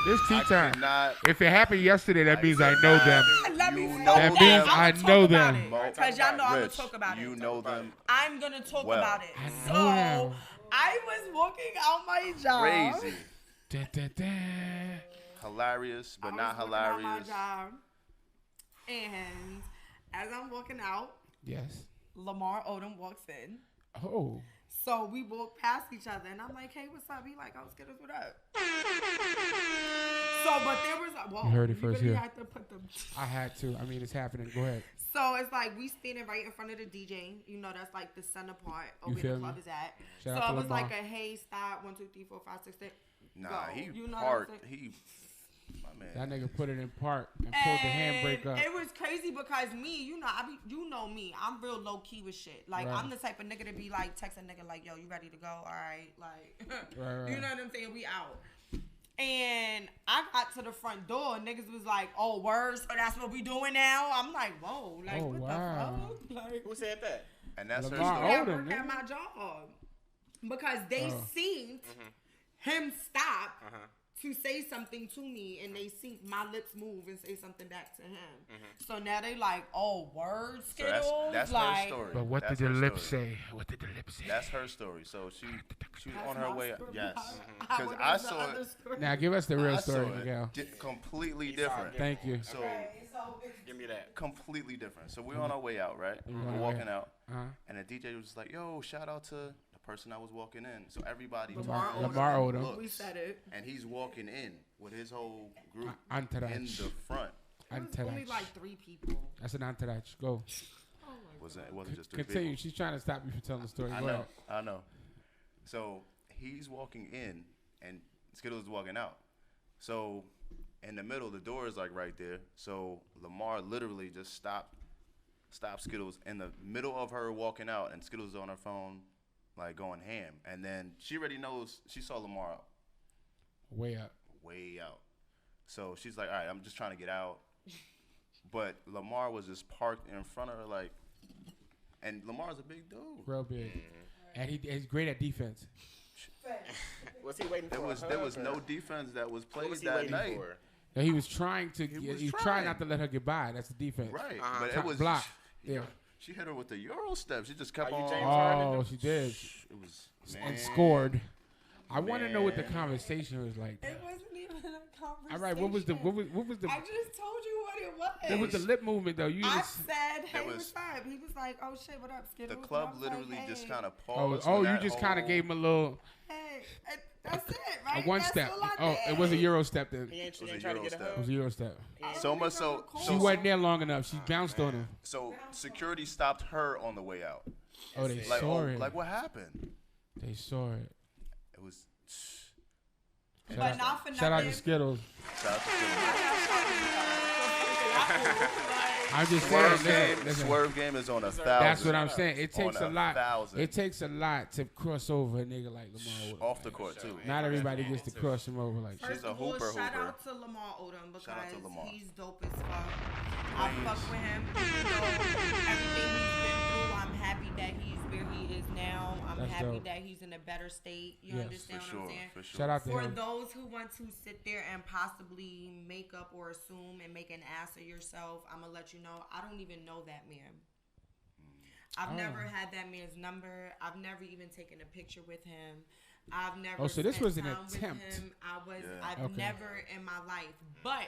Speaker 4: This tea
Speaker 5: I
Speaker 4: time.
Speaker 5: cannot-
Speaker 4: If it happened yesterday, that means I know them.
Speaker 2: Let me
Speaker 5: You
Speaker 2: say
Speaker 5: know
Speaker 4: That
Speaker 5: them.
Speaker 4: means I know them.
Speaker 2: Because y'all know I'm going
Speaker 5: Rich,
Speaker 2: to talk about
Speaker 5: you
Speaker 2: it.
Speaker 5: know them
Speaker 2: I'm going to talk
Speaker 5: well.
Speaker 2: about it.
Speaker 4: I know
Speaker 2: So,
Speaker 4: them.
Speaker 2: I was walking out my job.
Speaker 5: crazy.
Speaker 4: Da-da-da.
Speaker 5: Hilarious, but
Speaker 2: I
Speaker 5: not
Speaker 2: was walking out my
Speaker 5: hilarious.
Speaker 2: job, and as I'm walking out,
Speaker 4: Yes.
Speaker 2: Lamar Odom walks in.
Speaker 4: Oh.
Speaker 2: So we walk past each other, and I'm like, "Hey, what's up?" He like, "Oh, Skiddlez, what up?" So, but there was a whoa.
Speaker 4: You heard it first
Speaker 2: really
Speaker 4: here.
Speaker 2: had to put the.
Speaker 4: I had to. I mean, it's happening. Go ahead.
Speaker 2: So it's like we standing right in front of the DJ. You know, that's like the center part of
Speaker 4: You
Speaker 2: where
Speaker 4: feel
Speaker 2: the
Speaker 4: me?
Speaker 2: club is at.
Speaker 4: Shout
Speaker 2: So
Speaker 4: out
Speaker 2: it
Speaker 4: to
Speaker 2: was like
Speaker 4: Lamar.
Speaker 2: a hey, stop, 1, 2, 3, 4, 5, 6, 7.
Speaker 5: Nah,
Speaker 2: go.
Speaker 5: he
Speaker 2: You know
Speaker 5: parked.
Speaker 2: what I'm saying?
Speaker 5: My man.
Speaker 4: That nigga put it in park and pulled the handbrake up.
Speaker 2: It was crazy because me, you know me. I'm real low key with shit. Like
Speaker 4: Right.
Speaker 2: I'm the type of nigga to be like text a nigga like, yo, you ready to go? All right, like
Speaker 4: Right.
Speaker 2: you know what I'm saying? We out. And I got to the front door, and niggas was like, "Oh, words, so that's what we doing now." I'm like, "Whoa, like
Speaker 4: Oh,
Speaker 2: what
Speaker 4: wow.
Speaker 2: the fuck?" Like,
Speaker 3: Who said that?
Speaker 5: And that's her
Speaker 4: Lamar
Speaker 5: story.
Speaker 2: I
Speaker 4: Odom,
Speaker 2: work at
Speaker 4: nigga.
Speaker 2: my job because they
Speaker 4: Oh.
Speaker 2: seen him stop
Speaker 3: Uh-huh.
Speaker 2: to say something to me, and they see my lips move and say something back to him.
Speaker 3: Mm-hmm.
Speaker 2: So now they like, oh, words,
Speaker 5: So
Speaker 2: Skiddlez.
Speaker 5: that's
Speaker 2: like,
Speaker 5: her story.
Speaker 4: But what
Speaker 5: That's
Speaker 4: did the
Speaker 5: her
Speaker 4: lips
Speaker 5: story.
Speaker 4: say? What did the lips say?
Speaker 5: That's her story. So she was on
Speaker 2: that's
Speaker 5: her
Speaker 2: my
Speaker 5: way.
Speaker 2: story.
Speaker 5: Yes,
Speaker 2: How
Speaker 5: because
Speaker 2: was
Speaker 5: I
Speaker 2: the
Speaker 5: saw
Speaker 2: other
Speaker 5: it.
Speaker 2: story?
Speaker 4: Now give us the real
Speaker 5: I
Speaker 4: story,
Speaker 5: saw it
Speaker 4: Miguel.
Speaker 5: completely different.
Speaker 4: Thank you.
Speaker 5: So
Speaker 3: Give me that.
Speaker 5: completely different. So we're on our way out, right?
Speaker 4: on
Speaker 5: We're
Speaker 4: our
Speaker 5: walking
Speaker 4: way
Speaker 5: out,
Speaker 4: Uh-huh.
Speaker 5: and the DJ was just like, "Yo, shout out to the person I was walking in." So everybody
Speaker 2: Lamar
Speaker 5: turned
Speaker 4: Lamar
Speaker 5: and
Speaker 4: Odom.
Speaker 5: looks,
Speaker 2: We said it.
Speaker 5: and he's walking in with his whole group
Speaker 4: Entourage.
Speaker 5: in the front.
Speaker 2: It was only
Speaker 4: Entourage.
Speaker 2: like 3 people.
Speaker 4: That's an entourage. Go.
Speaker 5: It wasn't just 3
Speaker 4: Continue.
Speaker 5: people.
Speaker 4: She's trying to stop you from telling the story.
Speaker 5: I
Speaker 4: Go
Speaker 5: know,
Speaker 4: ahead.
Speaker 5: I know. So he's walking in, and Skiddlez is walking out. So in the middle, the door is like right there. So Lamar literally just stopped Skiddlez in the middle of her walking out, and Skiddlez is on her phone, like going ham. And then she already knows, she saw Lamar
Speaker 4: Way up.
Speaker 5: way out. So she's like, all right, I'm just trying to get out. But Lamar was just parked in front of her, like, and Lamar's a big dude.
Speaker 4: Real big. And he's great at defense.
Speaker 3: Was he waiting for
Speaker 5: There was no defense that was
Speaker 3: What
Speaker 5: played
Speaker 3: was he
Speaker 5: that
Speaker 3: waiting
Speaker 5: night.
Speaker 3: for?
Speaker 4: Now, he was trying to.
Speaker 5: He
Speaker 4: He
Speaker 5: was
Speaker 4: was trying
Speaker 5: trying.
Speaker 4: not to let her get by. That's the defense.
Speaker 5: Right,
Speaker 3: Uh-huh.
Speaker 5: but
Speaker 4: Try-
Speaker 5: it was
Speaker 4: block. Yeah.
Speaker 5: She hit her with the Euro step. She just kept
Speaker 3: Are you
Speaker 5: on.
Speaker 3: James Harden?
Speaker 4: Oh, she did.
Speaker 5: It was
Speaker 4: And
Speaker 5: man.
Speaker 4: scored. I want to know what the
Speaker 5: Man.
Speaker 4: conversation was like.
Speaker 2: It wasn't even a conversation.
Speaker 4: All right, what was the
Speaker 2: I just told you what it was.
Speaker 4: what was the lip movement though? You
Speaker 2: I
Speaker 4: just
Speaker 2: said, hey,
Speaker 5: was-
Speaker 2: what's up? He was like, oh shit, what up, Skiddlez?
Speaker 5: The
Speaker 2: And I
Speaker 5: club
Speaker 2: was
Speaker 5: literally
Speaker 2: like,
Speaker 5: just
Speaker 2: hey,
Speaker 5: kind of
Speaker 4: oh
Speaker 5: paused.
Speaker 4: oh
Speaker 5: when
Speaker 4: you
Speaker 5: that
Speaker 4: just kind of
Speaker 5: whole-
Speaker 4: gave him a little
Speaker 2: Hey, that's it,
Speaker 4: a
Speaker 2: right?
Speaker 4: one
Speaker 2: That's
Speaker 4: step.
Speaker 2: all I
Speaker 4: Oh,
Speaker 2: did.
Speaker 4: it was a Euro step then.
Speaker 3: He ain't,
Speaker 5: was
Speaker 3: ain't
Speaker 5: a
Speaker 3: trying to
Speaker 5: Euro
Speaker 3: get a
Speaker 5: step.
Speaker 4: It was
Speaker 3: hug.
Speaker 4: a Euro step.
Speaker 5: So much so.
Speaker 4: She
Speaker 5: So,
Speaker 4: wasn't there long enough. She bounced on him.
Speaker 5: so security stopped her on the way out.
Speaker 4: Oh, they
Speaker 5: Like,
Speaker 4: saw
Speaker 5: oh,
Speaker 4: it.
Speaker 5: like what happened?
Speaker 4: They saw it.
Speaker 5: It was.
Speaker 2: But not for
Speaker 4: Shout out to
Speaker 2: nothing.
Speaker 4: Skiddlez.
Speaker 5: Shout out to Skiddlez.
Speaker 2: Like,
Speaker 4: I'm just
Speaker 5: Swerve
Speaker 4: saying.
Speaker 5: game,
Speaker 4: Listen,
Speaker 5: Swerve game is on 1,000.
Speaker 4: that's what I'm saying. It takes
Speaker 5: On
Speaker 4: a lot.
Speaker 5: 1,000.
Speaker 4: It takes a lot to cross over a nigga like Lamar Odom.
Speaker 5: Off the
Speaker 4: Like,
Speaker 5: court too.
Speaker 4: not everybody gets to cross him over like that.
Speaker 5: She's a hooper.
Speaker 2: Shout out to Lamar Odom
Speaker 5: Shout out to
Speaker 2: because
Speaker 5: Lamar.
Speaker 2: he's dope as fuck. I fuck with him. Even though everything he's been through, I'm happy that he's where he is now. I'm
Speaker 4: That's
Speaker 2: happy
Speaker 4: dope.
Speaker 2: that he's in a better state. You
Speaker 4: Yes.
Speaker 2: understand
Speaker 5: For
Speaker 2: what I'm
Speaker 5: sure.
Speaker 2: saying?
Speaker 5: For sure.
Speaker 4: Shout out to
Speaker 2: For
Speaker 4: him.
Speaker 2: those who want to sit there and possibly make up or assume and make an ass of yourself, I'm gonna let you know I don't even know that man. I've never had that man's number. I've never even taken a picture with him. I've never.
Speaker 4: Oh, so this
Speaker 2: spent
Speaker 4: was an
Speaker 2: time with
Speaker 4: attempt.
Speaker 2: him.
Speaker 5: Yeah.
Speaker 2: I've
Speaker 4: Okay.
Speaker 2: never in my life. But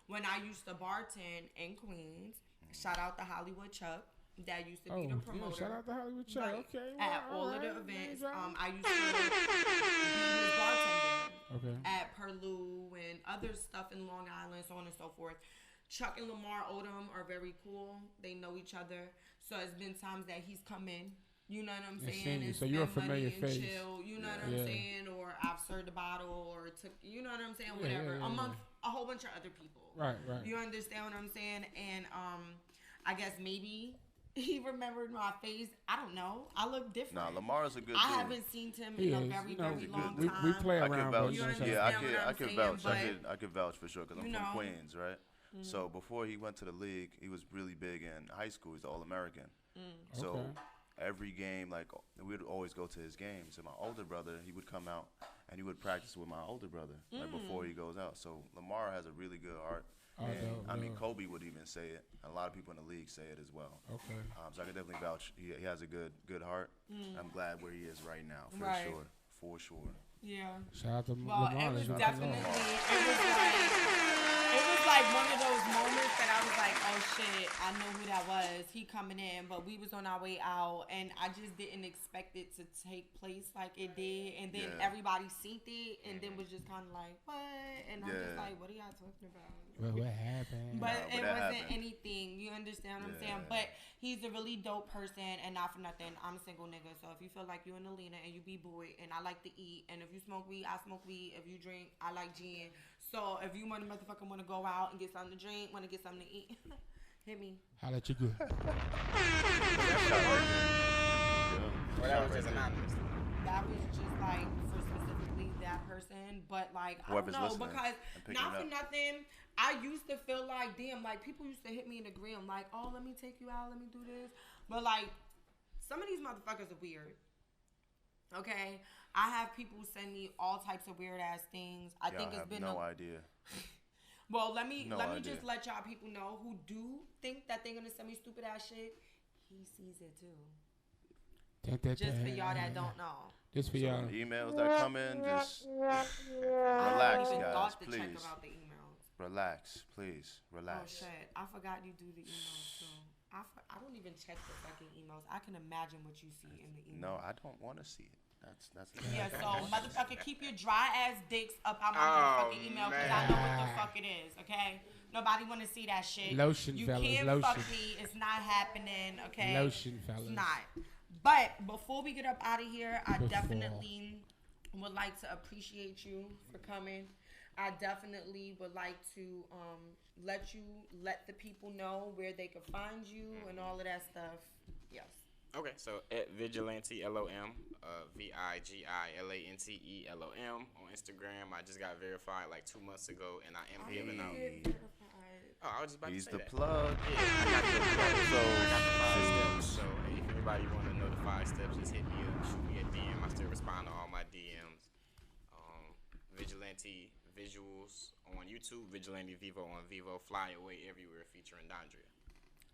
Speaker 2: when I used to bartend in Queens, shout out to Hollywood Chuck. That used to be the promoter.
Speaker 4: Shout out to Hollywood Chuck.
Speaker 2: Right.
Speaker 4: Okay.
Speaker 2: At
Speaker 4: well,
Speaker 2: all of the
Speaker 4: alright,
Speaker 2: events,
Speaker 4: nice,
Speaker 2: I used to be his bartender
Speaker 4: Okay.
Speaker 2: at Perlu and other stuff in Long Island, so on and so forth. Chuck and Lamar Odom are very cool. They know each other. So it's been times that he's come in. You know what I'm
Speaker 4: And
Speaker 2: saying?
Speaker 4: seen you.
Speaker 2: And
Speaker 4: So you're a
Speaker 2: spent money
Speaker 4: familiar
Speaker 2: and
Speaker 4: face.
Speaker 2: chill, you know what
Speaker 4: Yeah.
Speaker 2: I'm saying? Or I've served a bottle or took, you know what I'm saying?
Speaker 4: Yeah,
Speaker 2: Whatever.
Speaker 4: yeah, yeah,
Speaker 2: Amongst a whole bunch of other people.
Speaker 4: Right.
Speaker 2: You understand what I'm saying? And I guess maybe he remembered my face. I don't know. I look different.
Speaker 5: Nah, Lamar's a good dude.
Speaker 2: I haven't seen him
Speaker 4: He
Speaker 2: in a
Speaker 4: is.
Speaker 2: very,
Speaker 4: You know,
Speaker 2: very long
Speaker 4: we
Speaker 2: time.
Speaker 4: play
Speaker 5: I could
Speaker 4: around,
Speaker 5: vouch.
Speaker 4: but
Speaker 2: You
Speaker 4: you know what I'm
Speaker 5: Yeah, I
Speaker 2: understand
Speaker 5: could.
Speaker 2: what
Speaker 5: I
Speaker 2: I'm
Speaker 5: could
Speaker 2: saying,
Speaker 5: vouch.
Speaker 2: but-
Speaker 5: I could vouch for sure because I'm
Speaker 2: You
Speaker 5: from
Speaker 2: know.
Speaker 5: Queens, right? So before he went to the league, he was really big in high school. He's All-American. So
Speaker 4: Okay.
Speaker 5: every game, like we would always go to his games. And my older brother, he would come out and he would practice with my older brother like before he goes out. So Lamar has a really good heart.
Speaker 4: Oh,
Speaker 5: And,
Speaker 4: dope,
Speaker 5: I mean,
Speaker 4: dope.
Speaker 5: Kobe would even say it. A lot of people in the league say it as well.
Speaker 4: Okay.
Speaker 5: So I can definitely vouch. He has a good heart. I'm glad where he is right now, for
Speaker 2: Right.
Speaker 5: sure. For sure.
Speaker 2: Yeah.
Speaker 4: Shout out to
Speaker 2: Well,
Speaker 4: Lamar.
Speaker 2: it was
Speaker 4: Shout out to
Speaker 2: definitely,
Speaker 4: Lamar.
Speaker 2: it was like one of those moments that I was like, oh shit, I know who that was. He coming in, but we was on our way out, and I just didn't expect it to take place like it did. And then
Speaker 5: Yeah.
Speaker 2: everybody seen it, and then was just kind of like, what? And I'm just
Speaker 5: Yeah.
Speaker 2: like, what are y'all talking about?
Speaker 4: Well, what happened?
Speaker 2: But
Speaker 5: Nah,
Speaker 2: it
Speaker 5: that
Speaker 2: wasn't
Speaker 5: happened.
Speaker 2: anything. You understand what I'm
Speaker 5: Yeah.
Speaker 2: saying? But he's a really dope person, and not for nothing, I'm a single nigga. So if you feel like you and Alina and you be boy, and I like to eat, and if you smoke weed, I smoke weed. If you drink, I like gin. So if you motherfucker want to go out and get something to drink, want to get something to eat, hit me.
Speaker 4: Holla at you good.
Speaker 3: Or that was just anonymous.
Speaker 2: That was just like for specifically that person, but like I
Speaker 5: Whoever's
Speaker 2: don't know
Speaker 5: listening
Speaker 2: because
Speaker 5: and picking
Speaker 2: not
Speaker 5: it
Speaker 2: for
Speaker 5: up.
Speaker 2: nothing. I used to feel like damn, like people used to hit me in the gram, like oh let me take you out, let me do this, but like some of these motherfuckers are weird. Okay, I have people send me all types of weird ass things. I think it's
Speaker 5: have
Speaker 2: been
Speaker 5: no idea.
Speaker 2: well. Let me
Speaker 5: idea.
Speaker 2: just let y'all people know who do think that they're gonna send me stupid ass shit. He sees it too. Just for y'all that don't know.
Speaker 4: Just for
Speaker 5: So
Speaker 4: y'all.
Speaker 5: the emails that come in, just
Speaker 2: I
Speaker 5: relax,
Speaker 2: haven't even
Speaker 5: guys,
Speaker 2: thought to check
Speaker 5: please.
Speaker 2: about the emails.
Speaker 5: relax, please,
Speaker 2: Oh
Speaker 5: relax.
Speaker 2: shit! I forgot you do the emails too. I don't even check the fucking emails. I can imagine what you see in the email.
Speaker 5: No, I don't want to see it. That's
Speaker 2: Yeah, so motherfucker, keep your dry ass dicks up out my motherfucking email because I know what the fuck it is. Okay, nobody want to see that shit.
Speaker 4: Lotion,
Speaker 2: you
Speaker 4: fellas,
Speaker 2: can't
Speaker 4: lotion.
Speaker 2: fuck me. It's not happening. Okay,
Speaker 4: Lotion, fellas.
Speaker 2: It's not. But before we get up out of here, I
Speaker 4: Before.
Speaker 2: definitely would like to appreciate you for coming. I definitely would like to let the people know where they can find you and all of that stuff. Yes.
Speaker 3: Okay, so at Vigilante LOM, VIGILANTELOM on Instagram. I just got verified like 2 months ago, and I am giving out. Oh, I was just about
Speaker 5: He's
Speaker 3: to say
Speaker 5: the
Speaker 3: that.
Speaker 5: plug.
Speaker 3: Yeah, I got the five steps. So hey, if anybody want to know the 5 steps, just hit me up, shoot me a DM. I still respond to all my DMs. Vigilante Visuals on YouTube, Vigilante Vivo on Vivo, Fly Away Everywhere featuring Dondria.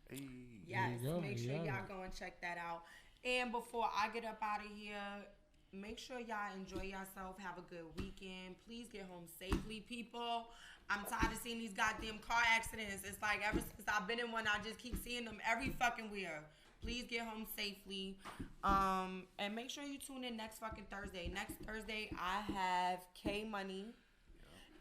Speaker 5: Hey.
Speaker 2: Yes,
Speaker 4: There you go,
Speaker 2: make sure
Speaker 4: yeah.
Speaker 2: y'all go and check that out. And before I get up out of here, make sure y'all enjoy yourself. Have a good weekend. Please get home safely, people. I'm tired of seeing these goddamn car accidents. It's like ever since I've been in one, I just keep seeing them every fucking where. Please get home safely. And make sure you tune in next fucking Thursday. Next Thursday, I have K Money.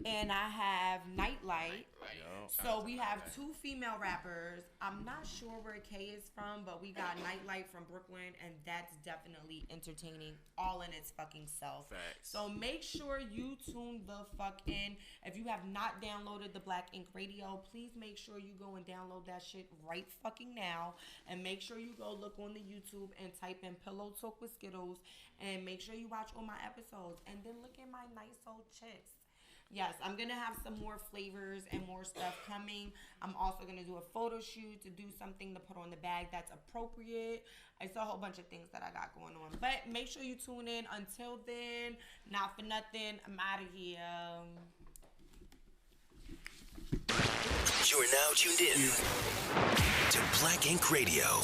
Speaker 2: and I have Nightlight.
Speaker 3: Yo, shout
Speaker 2: So
Speaker 3: out to
Speaker 2: we have
Speaker 3: Nightlight.
Speaker 2: 2 female rappers. I'm not sure where Kay is from, but we got Nightlight from Brooklyn, and that's definitely entertaining all in its fucking self.
Speaker 3: Facts.
Speaker 2: So make sure you tune the fuck in. If you have not downloaded the Black Ink Radio, please make sure you go and download that shit right fucking now. And make sure you go look on the YouTube and type in Pillow Talk with Skiddlez. And make sure you watch all my episodes. And then look at my nice old chicks. Yes, I'm going to have some more flavors and more stuff coming. I'm also going to do a photo shoot to do something to put on the bag that's appropriate. It's a whole bunch of things that I got going on. But make sure you tune in. Until then, not for nothing, I'm out of here.
Speaker 1: You're now tuned in to Black Ink Radio.